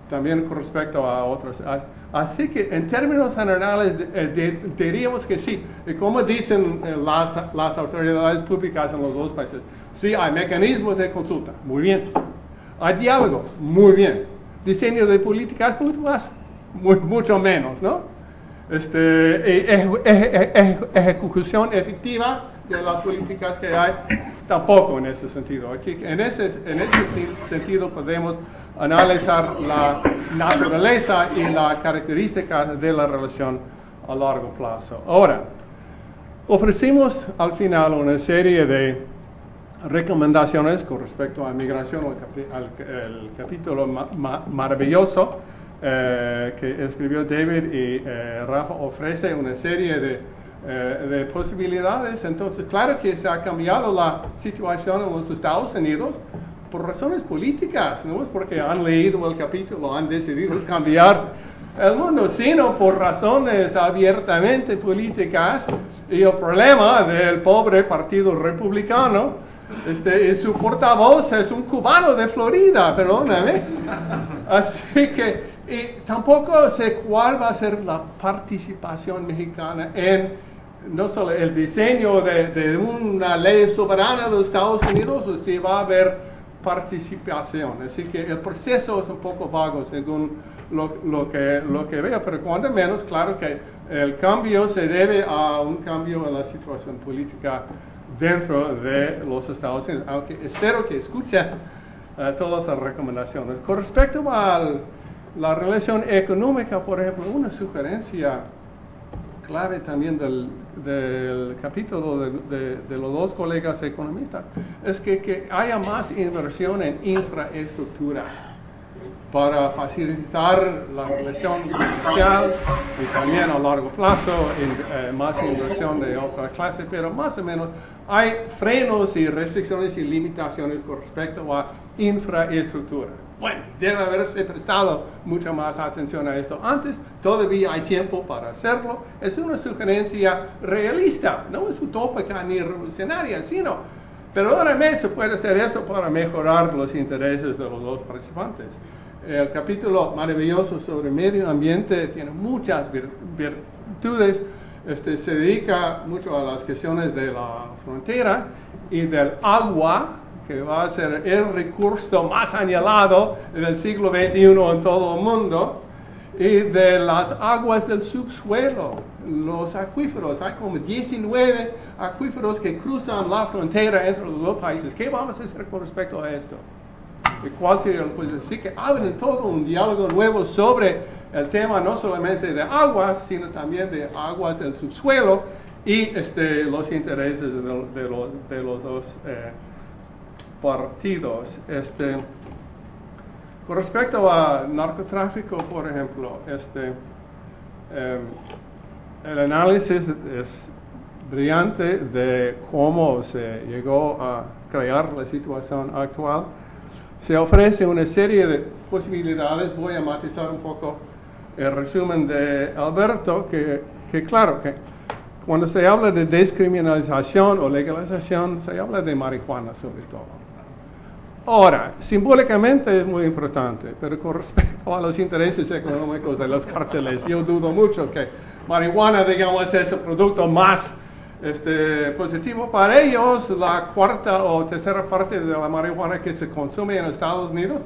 también con respecto a otros. Así que en términos generales diríamos que sí, y como dicen las autoridades públicas en los dos países, sí hay mecanismos de consulta, muy bien. Hay diálogo, muy bien. Diseño de políticas mutuas, mucho menos, ¿no? Ejecución efectiva de las políticas que hay, tampoco en ese sentido. Aquí, en ese sentido podemos analizar la naturaleza y la característica de la relación a largo plazo. Ahora, ofrecimos al final una serie de recomendaciones con respecto a migración, el capítulo maravilloso que escribió David y Rafa ofrece una serie de posibilidades. Entonces, claro que se ha cambiado la situación en los Estados Unidos por razones políticas, no es porque han leído el capítulo, han decidido cambiar el mundo, sino por razones abiertamente políticas Y el problema del pobre Partido Republicano es su portavoz es un cubano de Florida, perdóname. Así que tampoco sé cuál va a ser la participación mexicana en no solo el diseño de una ley soberana de los Estados Unidos, o si va a haber participación. Así que el proceso es un poco vago según lo que veo, pero cuando menos, claro que el cambio se debe a un cambio en la situación política dentro de los Estados Unidos, aunque espero que escuchen todas las recomendaciones. Con respecto a la relación económica, por ejemplo, una sugerencia clave también del capítulo de los dos colegas economistas es que haya más inversión en infraestructura para facilitar la relación comercial y también a largo plazo más inversión de otra clase, pero más o menos hay frenos y restricciones y limitaciones con respecto a infraestructura. Bueno, debe haberse prestado mucha más atención a esto antes, todavía hay tiempo para hacerlo. Es una sugerencia realista, no es utópica ni revolucionaria, sino, perdóname, se puede hacer esto para mejorar los intereses de los dos participantes. El capítulo maravilloso sobre medio ambiente tiene muchas virtudes, se dedica mucho a las cuestiones de la frontera y del agua, que va a ser el recurso más anhelado del siglo XXI en todo el mundo, y de las aguas del subsuelo, los acuíferos. Hay como 19 acuíferos que cruzan la frontera entre los dos países. ¿Qué vamos a hacer con respecto a esto? ¿Y cuál sería el juicio? Así que abren todo un diálogo nuevo sobre el tema, no solamente de aguas, sino también de aguas del subsuelo y los intereses de los dos partidos. Con respecto a narcotráfico, por ejemplo, el análisis es brillante de cómo se llegó a crear la situación actual. Se ofrece una serie de posibilidades. Voy a matizar un poco el resumen de Alberto, que claro, que cuando se habla de descriminalización o legalización, se habla de marihuana sobre todo. Ahora, simbólicamente es muy importante, pero con respecto a los intereses económicos de los carteles, yo dudo mucho que marihuana, digamos, es el producto más positivo. Para ellos, la cuarta o tercera parte de la marihuana que se consume en Estados Unidos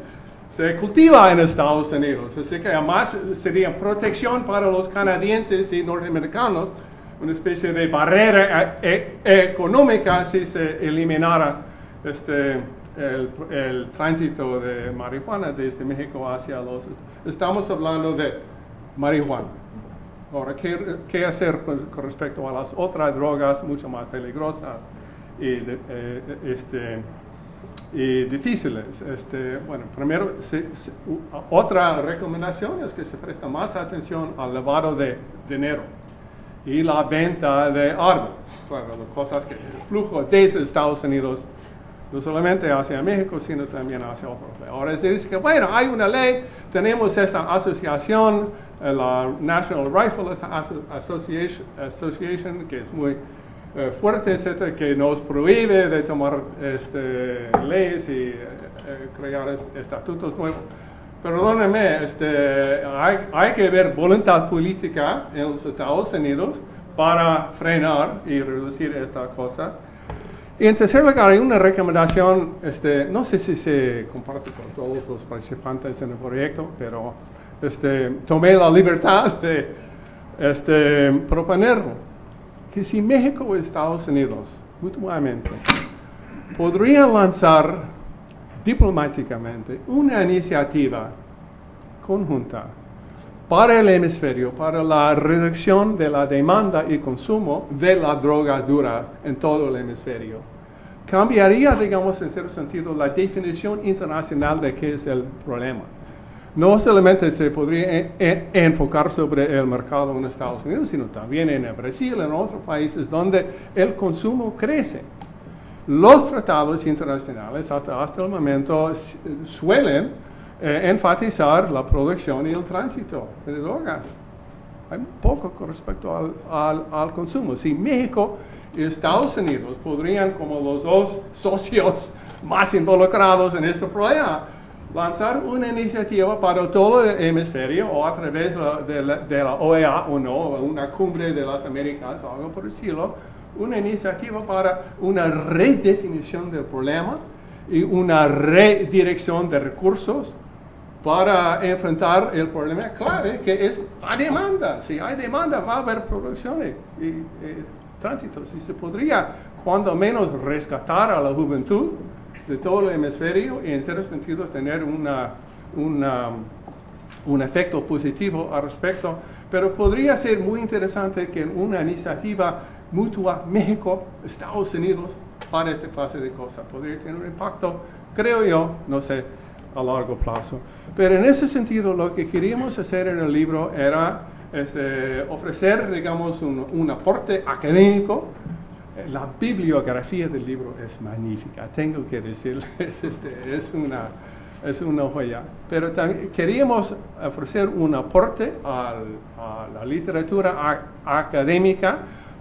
se cultiva en Estados Unidos. Así que además sería protección para los canadienses y norteamericanos, una especie de barrera económica si se eliminara el tránsito de marihuana desde México hacia los... Estamos hablando de marihuana. Ahora, ¿qué hacer con respecto a las otras drogas mucho más peligrosas y difíciles? Bueno, primero, otra recomendación es que se presta más atención al lavado de dinero y la venta de armas. Claro, cosas que el flujo desde Estados Unidos no solamente hacia México, sino también hacia otros. Ahora se dice que, bueno, hay una ley, tenemos esta asociación, la National Rifle Association, que es muy fuerte, etcétera, que nos prohíbe de tomar leyes y crear estatutos nuevos. Perdónenme, hay que ver voluntad política en los Estados Unidos para frenar y reducir esta cosa. Y en tercer lugar, hay una recomendación, no sé si se comparte con todos los participantes en el proyecto, pero tomé la libertad de proponerlo, que si México y Estados Unidos mutuamente podrían lanzar diplomáticamente una iniciativa conjunta para el hemisferio, para la reducción de la demanda y consumo de las drogas duras en todo el hemisferio. Cambiaría, digamos, en cierto sentido, la definición internacional de qué es el problema. No solamente se podría enfocar sobre el mercado en Estados Unidos, sino también en el Brasil, en otros países donde el consumo crece. Los tratados internacionales hasta el momento suelen enfatizar la producción y el tránsito de drogas. hay muy poco con respecto al consumo. Si México y Estados Unidos podrían, como los dos socios más involucrados en este problema, lanzar una iniciativa para todo el hemisferio o a través de la OEA o no, una cumbre de las Américas o algo por el estilo, una iniciativa para una redefinición del problema y una redirección de recursos para enfrentar el problema clave que es la demanda. Si hay demanda va a haber producción y tránsito. Si se podría, cuando menos, rescatar a la juventud de todo el hemisferio y en cierto sentido tener un efecto positivo al respecto, pero podría ser muy interesante que una iniciativa mutua México, Estados Unidos, para esta clase de cosas. Podría tener un impacto, creo yo, no sé, a largo plazo. Pero en ese sentido lo que queríamos hacer en el libro era ofrecer, digamos, un aporte académico. La bibliografía del libro es magnífica, tengo que decirles, es una joya. Pero también queríamos ofrecer un aporte a la literatura académica,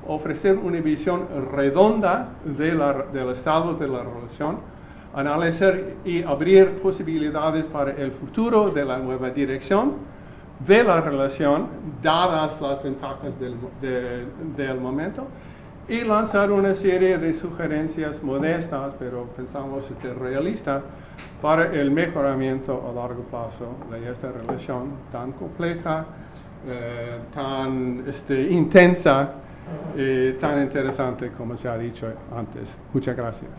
ofrecer una visión redonda del estado de la relación, analizar y abrir posibilidades para el futuro de la nueva dirección de la relación, dadas las ventajas del momento, y lanzar una serie de sugerencias modestas, pero pensamos realistas, para el mejoramiento a largo plazo de esta relación tan compleja, tan intensa y tan interesante como se ha dicho antes. Muchas gracias.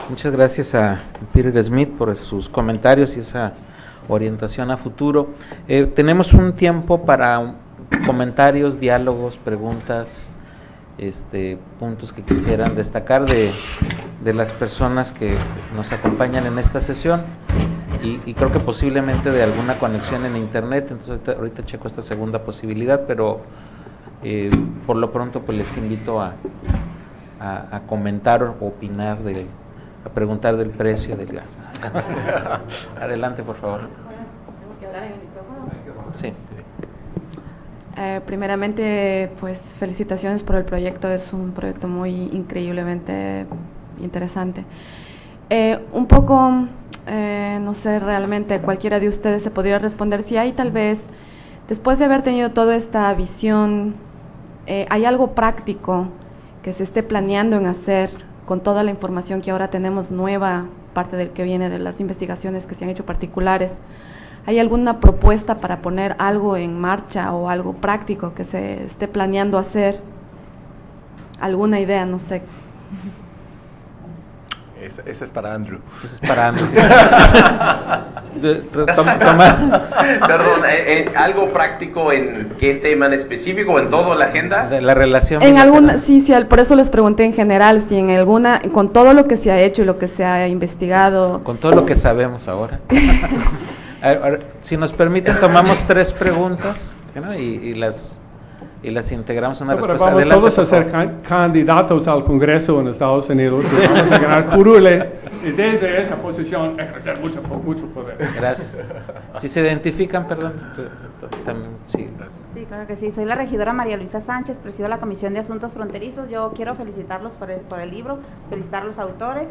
Muchas gracias a Peter Smith por sus comentarios y esa orientación a futuro. Tenemos un tiempo para comentarios, diálogos, preguntas, puntos que quisieran destacar de las personas que nos acompañan en esta sesión y creo que posiblemente de alguna conexión en internet. Entonces ahorita checo esta segunda posibilidad, pero por lo pronto pues les invito a comentar o opinar a preguntar del precio del gas. Adelante, por favor. ¿Tengo que hablar en el micrófono? Sí. Primeramente, pues felicitaciones por el proyecto, es un proyecto muy increíblemente interesante. Un poco, no sé, realmente cualquiera de ustedes se podría responder si hay tal vez, después de haber tenido toda esta visión, hay algo práctico que se esté planeando en hacer con toda la información que ahora tenemos nueva, parte del que viene de las investigaciones que se han hecho particulares. ¿Hay alguna propuesta para poner algo en marcha o algo práctico que se esté planeando hacer? ¿Alguna idea? No sé. Esa es para Andrew. Esa es para Andrew, sí. Perdón, ¿algo práctico en qué tema en específico, en toda la agenda? De la relación. En alguna, sí, por eso les pregunté en general, si en alguna, con todo lo que se ha hecho y lo que se ha investigado. Con todo lo que sabemos ahora. Ahora, si nos permiten, tomamos 3 preguntas, ¿no? y las integramos en una respuesta. Vamos adelante, todos a ser candidatos al Congreso en Estados Unidos, y vamos a ganar curules y desde esa posición ejercer mucho poder. Gracias. Si se identifican, perdón, también, sí. Sí, claro que sí. Soy la regidora María Luisa Sánchez, presido la Comisión de Asuntos Fronterizos. Yo quiero felicitarlos por el libro, felicitar a los autores.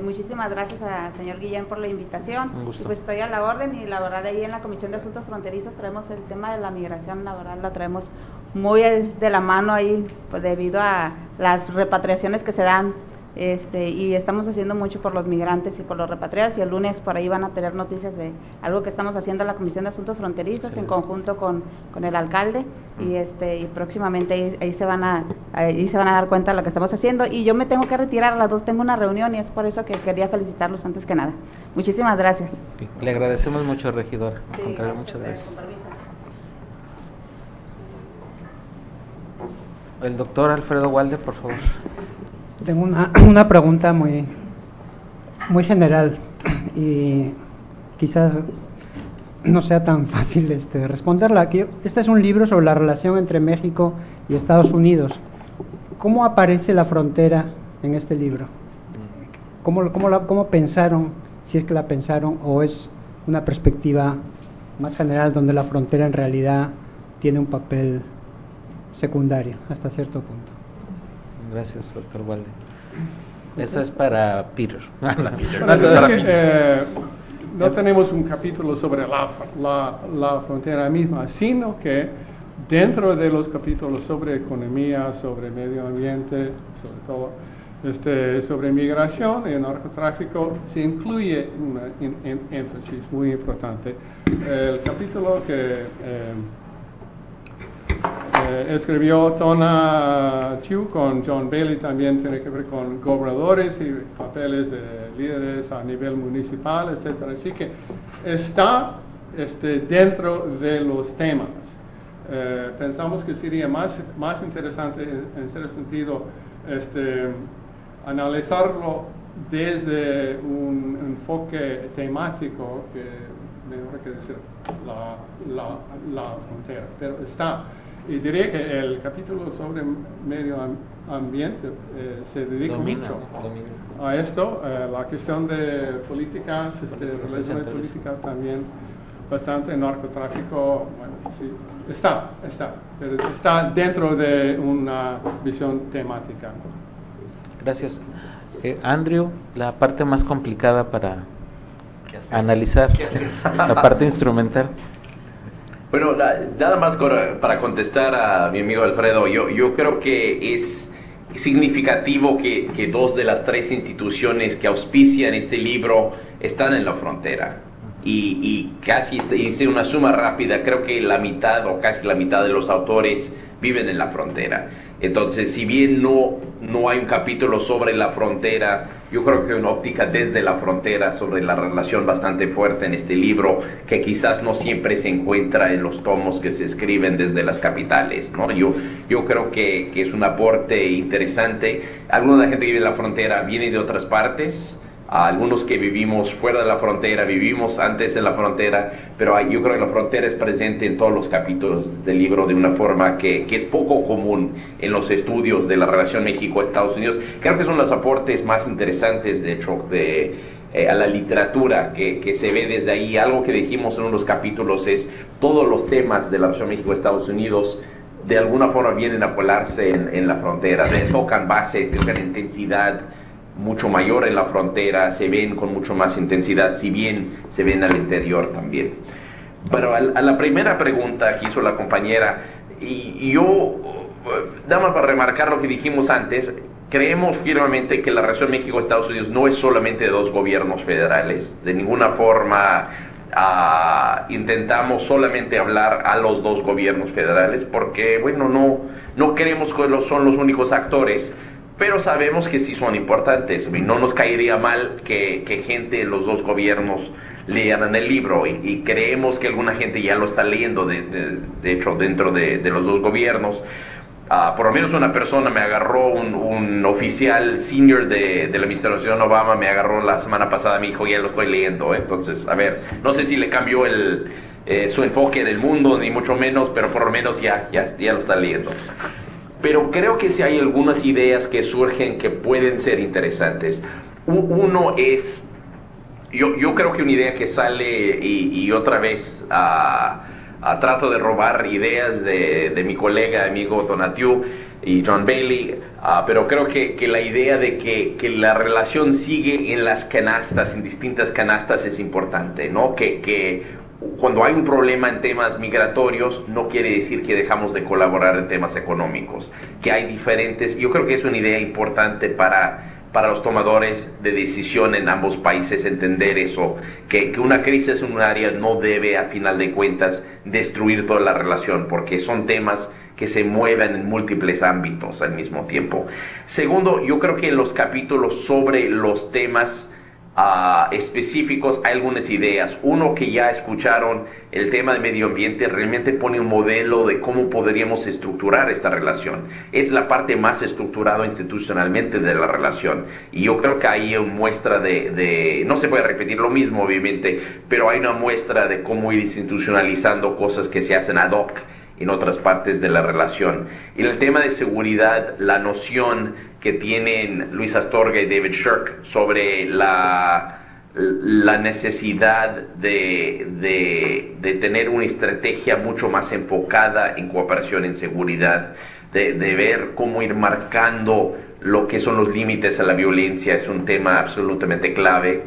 Muchísimas gracias al señor Guillén por la invitación. Un gusto. Y pues estoy a la orden y la verdad ahí en la Comisión de Asuntos Fronterizos traemos el tema de la migración, la verdad la traemos muy de la mano ahí, pues debido a las repatriaciones que se dan, y estamos haciendo mucho por los migrantes y por los repatriados, y el lunes por ahí van a tener noticias de algo que estamos haciendo en la Comisión de Asuntos Fronterizos, sí, en conjunto con el alcalde, y próximamente ahí se van a dar cuenta de lo que estamos haciendo. Y yo me tengo que retirar, a las 2 tengo una reunión, y es por eso que quería felicitarlos antes que nada. Muchísimas gracias. Le agradecemos mucho, regidor. Sí, muchas gracias. Con permiso. El doctor Alfredo Walde, por favor. Tengo una pregunta muy general y quizás no sea tan fácil responderla. Este es un libro sobre la relación entre México y Estados Unidos. ¿Cómo aparece la frontera en este libro? ¿Cómo pensaron, si es que la pensaron, o es una perspectiva más general donde la frontera en realidad tiene un papel secundario hasta cierto punto. Gracias, doctor Walde. Esa es para Peter. No tenemos un capítulo sobre la frontera misma, sino que dentro de los capítulos sobre economía, sobre medio ambiente, sobre todo sobre migración y narcotráfico, se incluye un énfasis muy importante. El capítulo que escribió Tona Chiu con John Bailey también tiene que ver con gobernadores y papeles de líderes a nivel municipal, etc. Así que está dentro de los temas. Pensamos que sería más interesante en cierto sentido analizarlo desde un enfoque temático que mejor que decir la frontera, pero está. Y diría que el capítulo sobre medio ambiente se dedica mucho a esto, la cuestión de políticas, relaciones políticas también, bastante narcotráfico, bueno, sí, pero está dentro de una visión temática. Gracias. Andrew, la parte más complicada para analizar, la parte instrumental. Bueno, nada más para contestar a mi amigo Alfredo, yo creo que es significativo que 2 de las 3 instituciones que auspician este libro están en la frontera. Y casi hice una suma rápida, creo que la mitad o casi la mitad de los autores viven en la frontera. Entonces, si bien no hay un capítulo sobre la frontera, yo creo que hay una óptica desde la frontera sobre la relación bastante fuerte en este libro, que quizás no siempre se encuentra en los tomos que se escriben desde las capitales, ¿no? Yo creo que es un aporte interesante. Alguna de la gente que vive en la frontera viene de otras partes. Algunos que vivimos fuera de la frontera, vivimos antes en la frontera, pero yo creo que la frontera es presente en todos los capítulos del libro de una forma que es poco común en los estudios de la relación México-Estados Unidos. Creo que son los aportes más interesantes, de hecho, a la literatura que se ve desde ahí. Algo que dijimos en unos capítulos es todos los temas de la relación México-Estados Unidos de alguna forma vienen a colarse en la frontera, tocan base, tocan intensidad mucho mayor en la frontera, se ven con mucho más intensidad, si bien se ven al interior también. Pero a la primera pregunta que hizo la compañera, y yo, nada más para remarcar lo que dijimos antes, creemos firmemente que la relación México-Estados Unidos no es solamente de 2 gobiernos federales, de ninguna forma intentamos solamente hablar a los 2 gobiernos federales, porque bueno, no creemos que son los únicos actores, pero sabemos que sí son importantes. No nos caería mal que gente de los 2 gobiernos lean el libro, y creemos que alguna gente ya lo está leyendo, de hecho, dentro de los 2 gobiernos. Por lo menos una persona me agarró, un oficial senior de la administración Obama me agarró la semana pasada, me dijo, ya lo estoy leyendo. Entonces, a ver, no sé si le cambió su enfoque del mundo, ni mucho menos, pero por lo menos ya lo está leyendo. Pero creo que sí hay algunas ideas que surgen que pueden ser interesantes. Uno es, yo creo que una idea que sale, y otra vez trato de robar ideas de mi colega, amigo Tonatiuh y John Bailey, pero creo que la idea de que la relación sigue en las canastas, en distintas canastas, es importante, ¿no? Que cuando hay un problema en temas migratorios, no quiere decir que dejamos de colaborar en temas económicos, que hay diferentes. Yo creo que es una idea importante para los tomadores de decisión en ambos países entender eso, que una crisis en un área no debe, a final de cuentas, destruir toda la relación, porque son temas que se mueven en múltiples ámbitos al mismo tiempo. Segundo, yo creo que en los capítulos sobre los temas específicos hay algunas ideas. Uno, que ya escucharon, el tema de medio ambiente realmente pone un modelo de cómo podríamos estructurar esta relación. Es la parte más estructurada institucionalmente de la relación, y yo creo que ahí hay una muestra no se puede repetir lo mismo obviamente, pero hay una muestra de cómo ir institucionalizando cosas que se hacen ad hoc en otras partes de la relación. Y el tema de seguridad, la noción que tienen Luis Astorga y David Shirk sobre la necesidad de tener una estrategia mucho más enfocada en cooperación en seguridad, de ver cómo ir marcando lo que son los límites a la violencia, es un tema absolutamente clave.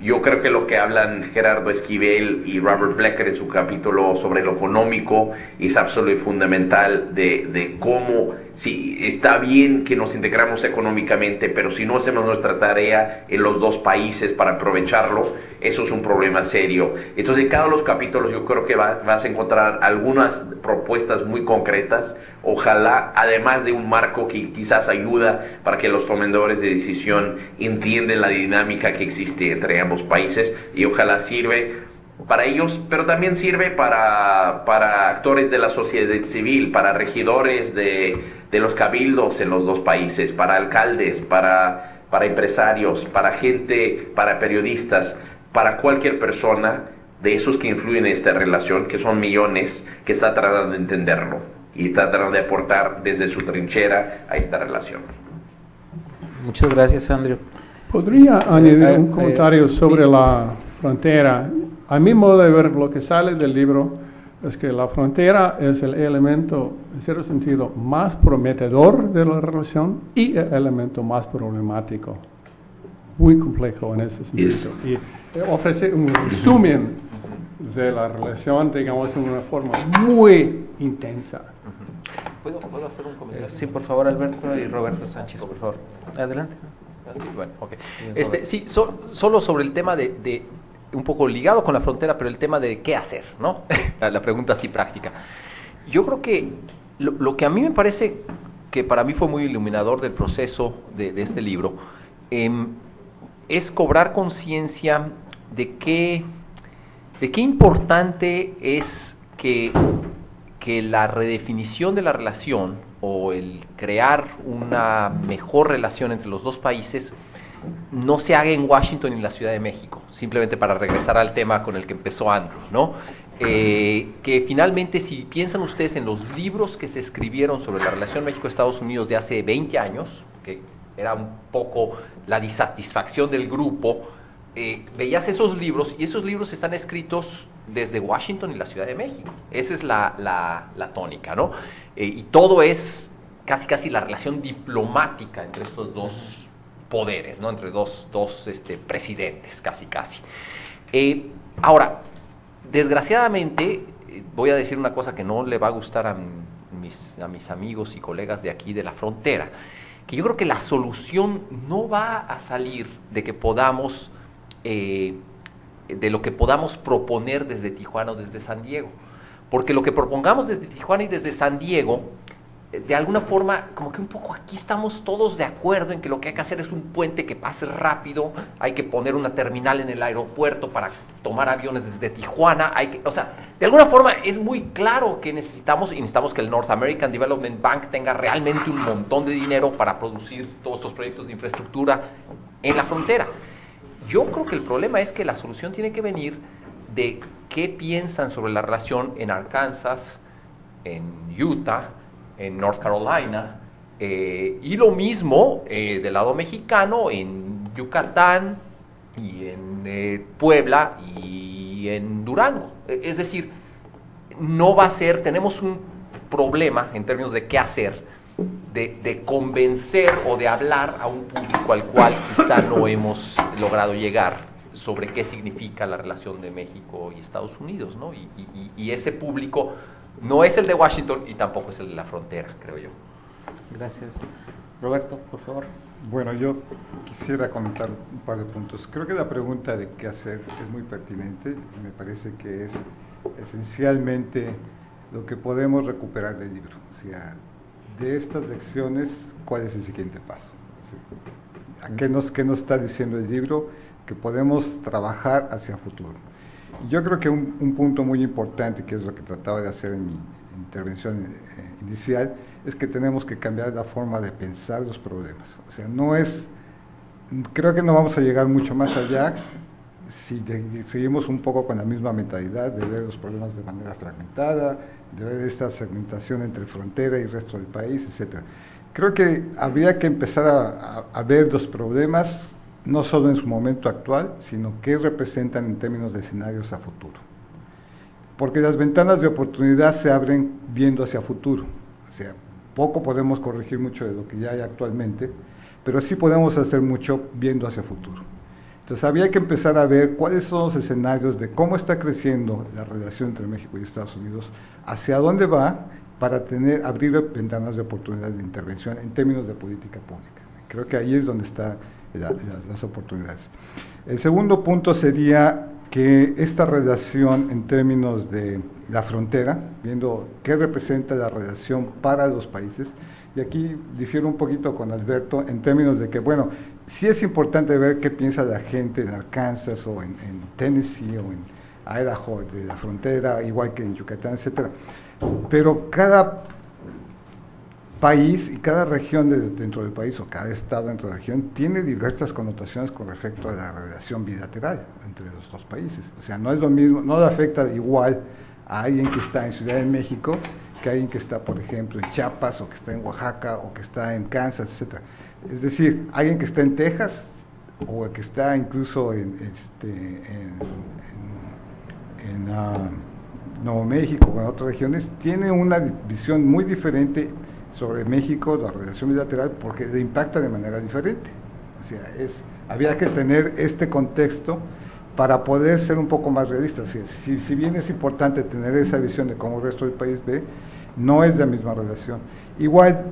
Yo creo que lo que hablan Gerardo Esquivel y Robert Blecker en su capítulo sobre lo económico es absolutamente fundamental, de cómo, sí, está bien que nos integramos económicamente, pero si no hacemos nuestra tarea en los dos países para aprovecharlo, eso es un problema serio. Entonces, en cada uno de los capítulos yo creo que vas a encontrar algunas propuestas muy concretas, ojalá, además de un marco que quizás ayuda para que los tomadores de decisión entiendan la dinámica que existe entre ambos países, y ojalá sirve para ellos, pero también sirve para actores de la sociedad civil, para regidores de los cabildos en los dos países, para alcaldes, para empresarios, para gente, para periodistas, para cualquier persona de esos que influyen en esta relación, que son millones, que está tratando de entenderlo y está tratando de aportar desde su trinchera a esta relación. Muchas gracias, Andrew. ¿Podría añadir un comentario sobre la frontera? A mi modo de ver, lo que sale del libro es que la frontera es el elemento, en cierto sentido, más prometedor de la relación y el elemento más problemático. Muy complejo en ese sentido. Y ofrece un resumen de la relación, digamos, de una forma muy intensa. ¿Puedo hacer un comentario? Sí, por favor, Alberto, y Roberto Sánchez, por favor. Adelante. Sí, bueno, okay. Sí, solo sobre el tema de un poco ligado con la frontera, pero el tema de qué hacer, ¿no? La pregunta así práctica. Yo creo que lo que a mí me parece que para mí fue muy iluminador del proceso de este libro es cobrar conciencia de qué importante es que la redefinición de la relación o el crear una mejor relación entre los dos países no se haga en Washington y en la Ciudad de México, simplemente para regresar al tema con el que empezó Andrew, ¿no? Que finalmente, si piensan ustedes en los libros que se escribieron sobre la relación México-Estados Unidos de hace 20 años, que era un poco la disatisfacción del grupo, veías esos libros, y esos libros están escritos desde Washington y la Ciudad de México. Esa es la tónica, ¿no? Y todo es casi la relación diplomática entre estos dos poderes, ¿no? Entre dos presidentes, casi. Ahora, desgraciadamente, voy a decir una cosa que no le va a gustar a mis amigos y colegas de aquí de la frontera, que yo creo que la solución no va a salir de que podamos, de lo que podamos proponer desde Tijuana o desde San Diego, porque lo que propongamos desde Tijuana y desde San Diego, de alguna forma, como que un poco aquí estamos todos de acuerdo en que lo que hay que hacer es un puente que pase rápido, hay que poner una terminal en el aeropuerto para tomar aviones desde Tijuana, o sea, de alguna forma es muy claro que necesitamos que el North American Development Bank tenga realmente un montón de dinero para producir todos estos proyectos de infraestructura en la frontera. Yo creo que el problema es que la solución tiene que venir de qué piensan sobre la relación en Arkansas, en Utah, en North Carolina, y lo mismo del lado mexicano en Yucatán y en Puebla y en Durango. Es decir, no va a ser, tenemos un problema en términos de qué hacer, de convencer o de hablar a un público al cual quizá no hemos logrado llegar sobre qué significa la relación de México y Estados Unidos, ¿no? Y ese público no es el de Washington y tampoco es el de la frontera, creo yo. Gracias. Roberto, por favor. Bueno, yo quisiera comentar un par de puntos. Creo que la pregunta de qué hacer es muy pertinente. Me parece que es esencialmente lo que podemos recuperar del libro. O sea, de estas lecciones, ¿cuál es el siguiente paso? O sea, ¿qué nos está diciendo el libro? Que podemos trabajar hacia el futuro. Yo creo que un punto muy importante, que es lo que trataba de hacer en mi intervención inicial, es que tenemos que cambiar la forma de pensar los problemas. O sea, creo que no vamos a llegar mucho más allá si seguimos un poco con la misma mentalidad de ver los problemas de manera fragmentada, de ver esta segmentación entre frontera y resto del país, etc. Creo que habría que empezar a ver los problemas no solo en su momento actual, sino qué representan en términos de escenarios a futuro. Porque las ventanas de oportunidad se abren viendo hacia futuro. O sea, poco podemos corregir mucho de lo que ya hay actualmente, pero sí podemos hacer mucho viendo hacia futuro. Entonces había que empezar a ver cuáles son los escenarios de cómo está creciendo la relación entre México y Estados Unidos, hacia dónde va, para abrir ventanas de oportunidad de intervención en términos de política pública. Creo que ahí es donde están las oportunidades. El segundo punto sería que esta relación en términos de la frontera, viendo qué representa la relación para los países, y aquí difiero un poquito con Alberto en términos de que, bueno, sí es importante ver qué piensa la gente en Arkansas o en Tennessee o en Idaho de la frontera, igual que en Yucatán, etcétera. Pero cada país y cada región dentro del país o cada estado dentro de la región tiene diversas connotaciones con respecto a la relación bilateral entre los dos países. O sea, no es lo mismo, no le afecta igual a alguien que está en Ciudad de México que a alguien que está, por ejemplo, en Chiapas o que está en Oaxaca o que está en Kansas, etcétera. Es decir, alguien que está en Texas o que está incluso en Nuevo México o en otras regiones, tiene una visión muy diferente sobre México, la relación bilateral, porque le impacta de manera diferente. O sea, había que tener este contexto para poder ser un poco más realistas. O sea, si bien es importante tener esa visión de cómo el resto del país ve, no es la misma relación. Igual,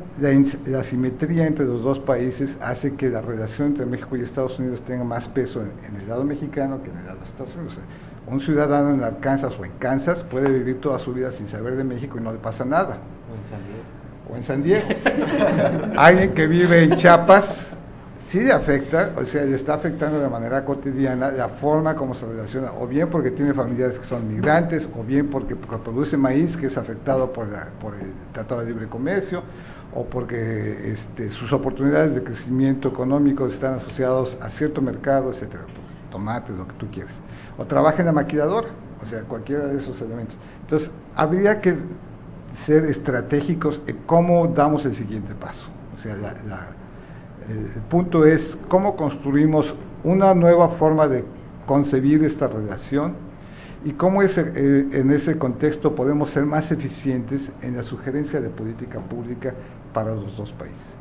la simetría entre los dos países hace que la relación entre México y Estados Unidos tenga más peso en el lado mexicano que en el lado de Estados Unidos. O sea, un ciudadano en Arkansas o en Kansas puede vivir toda su vida sin saber de México y no le pasa nada. O en San Diego. Alguien que vive en Chiapas sí le afecta, o sea, le está afectando de manera cotidiana la forma como se relaciona, o bien porque tiene familiares que son migrantes, o bien porque produce maíz que es afectado por el Tratado de Libre Comercio, o porque sus oportunidades de crecimiento económico están asociados a cierto mercado, etcétera, tomates, lo que tú quieres, o trabaja en la maquiladora, o sea, cualquiera de esos elementos. Entonces, habría que ser estratégicos en cómo damos el siguiente paso. O sea, el punto es cómo construimos una nueva forma de concebir esta relación y cómo en ese contexto podemos ser más eficientes en la sugerencia de política pública para los dos países.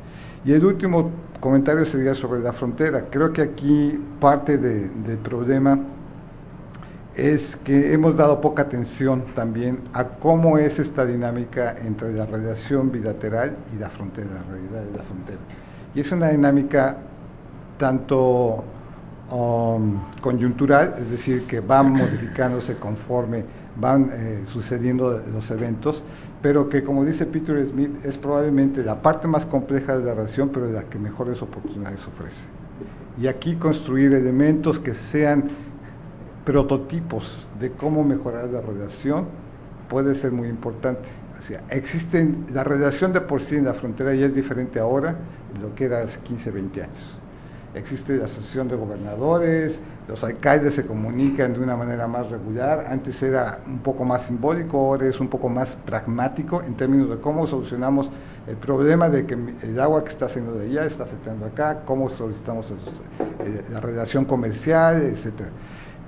Y el último comentario sería sobre la frontera. Creo que aquí parte del problema es que hemos dado poca atención también a cómo es esta dinámica entre la relación bilateral y la frontera, la realidad de la frontera. Y es una dinámica tanto coyuntural, es decir, que va modificándose conforme van sucediendo los eventos, pero que, como dice Peter Smith, es probablemente la parte más compleja de la relación, pero la que mejores oportunidades ofrece. Y aquí construir elementos que sean prototipos de cómo mejorar la relación puede ser muy importante. O sea, la relación de por sí en la frontera ya es diferente ahora de lo que era hace 15, 20 años. Existe la asociación de gobernadores, los alcaldes se comunican de una manera más regular, antes era un poco más simbólico, ahora es un poco más pragmático en términos de cómo solucionamos el problema de que el agua que está saliendo de allá está afectando acá, cómo solicitamos la relación comercial, etcétera.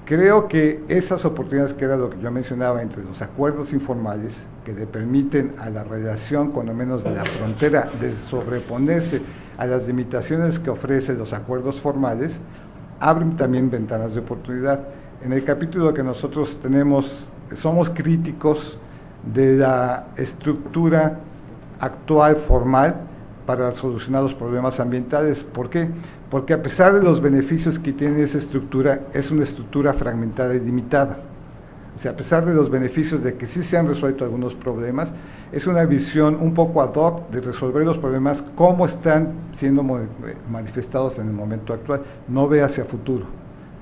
Creo que esas oportunidades, que era lo que yo mencionaba, entre los acuerdos informales que le permiten a la relación, cuando menos de la frontera, de sobreponerse a las limitaciones que ofrecen los acuerdos formales, abren también ventanas de oportunidad. En el capítulo que nosotros tenemos, somos críticos de la estructura actual formal para solucionar los problemas ambientales. ¿Por qué? Porque a pesar de los beneficios que tiene esa estructura, es una estructura fragmentada y limitada. O sea, a pesar de los beneficios de que sí se han resuelto algunos problemas, es una visión un poco ad hoc de resolver los problemas como están siendo manifestados en el momento actual. No ve hacia futuro,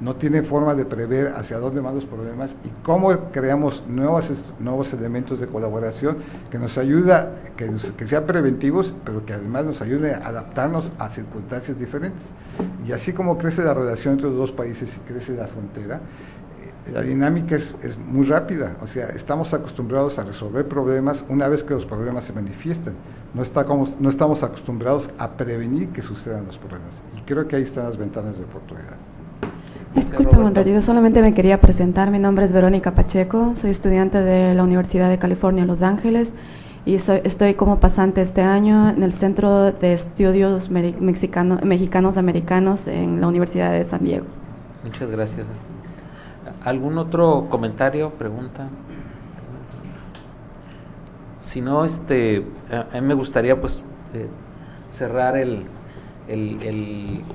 no tiene forma de prever hacia dónde van los problemas y cómo creamos nuevos elementos de colaboración que nos ayuda, que sean preventivos, pero que además nos ayude a adaptarnos a circunstancias diferentes. Y así como crece la relación entre los dos países y crece la frontera, la dinámica es muy rápida, o sea, estamos acostumbrados a resolver problemas una vez que los problemas se manifiestan, no estamos acostumbrados a prevenir que sucedan los problemas, y creo que ahí están las ventanas de oportunidad. Discúlpame un ratito, solamente me quería presentar. Mi nombre es Verónica Pacheco, soy estudiante de la Universidad de California, Los Ángeles, y estoy como pasante este año en el Centro de Estudios Mexicanos Americanos en la Universidad de San Diego. Muchas gracias. ¿Algún otro comentario, pregunta? Si no, a mí me gustaría pues cerrar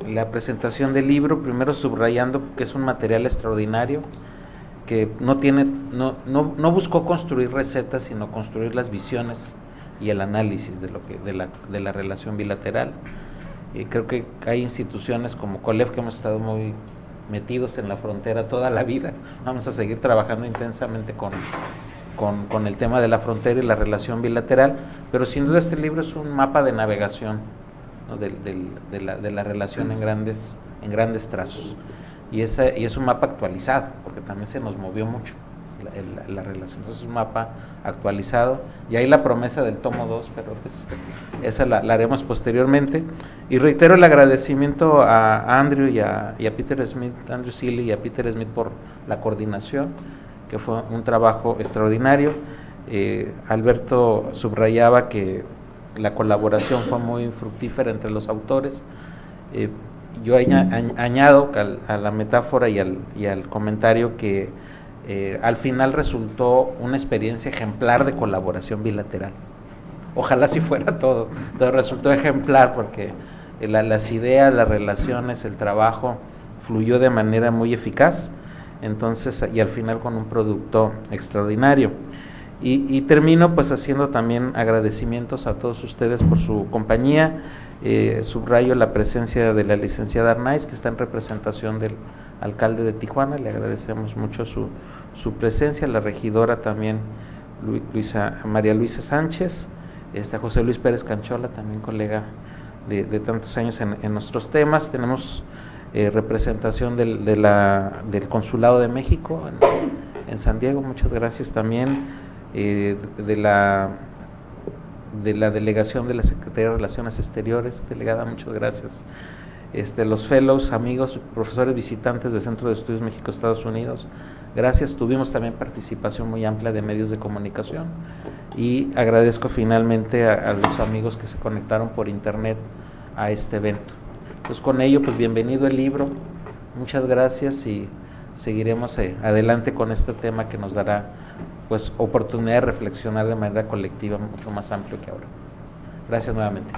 la presentación del libro, primero subrayando que es un material extraordinario, que no buscó construir recetas, sino construir las visiones y el análisis de la relación bilateral. Y creo que hay instituciones como COLEF que hemos estado muy metidos en la frontera toda la vida. Vamos a seguir trabajando intensamente con el tema de la frontera y la relación bilateral, pero sin duda este libro es un mapa de navegación, ¿no? de la relación en grandes trazos, y es un mapa actualizado, porque también se nos movió mucho la relación, entonces es un mapa actualizado, y ahí la promesa del tomo 2, pero pues esa la haremos posteriormente. Y reitero el agradecimiento a Andrew y a Peter Smith, Andrew Seeley y a Peter Smith por la coordinación, que fue un trabajo extraordinario. Alberto subrayaba que la colaboración fue muy fructífera entre los autores. Yo añado a la metáfora y al comentario que al final resultó una experiencia ejemplar de colaboración bilateral. Ojalá si fuera todo, pero resultó ejemplar porque las ideas, las relaciones, el trabajo fluyó de manera muy eficaz, entonces, y al final con un producto extraordinario. Y termino pues haciendo también agradecimientos a todos ustedes por su compañía. Subrayo la presencia de la licenciada Arnaiz, que está en representación del alcalde de Tijuana, le agradecemos mucho su presencia, la regidora también María Luisa Sánchez, José Luis Pérez Canchola, también colega de tantos años en nuestros temas. Tenemos representación del Consulado de México en San Diego, muchas gracias también, de la delegación de la Secretaría de Relaciones Exteriores, delegada, muchas gracias. Los fellows, amigos, profesores visitantes del Centro de Estudios México-Estados Unidos, gracias. Tuvimos también participación muy amplia de medios de comunicación, y agradezco finalmente a los amigos que se conectaron por internet a este evento. Pues con ello, pues bienvenido el libro, muchas gracias, y seguiremos adelante con este tema que nos dará pues oportunidad de reflexionar de manera colectiva mucho más amplio que ahora. Gracias nuevamente.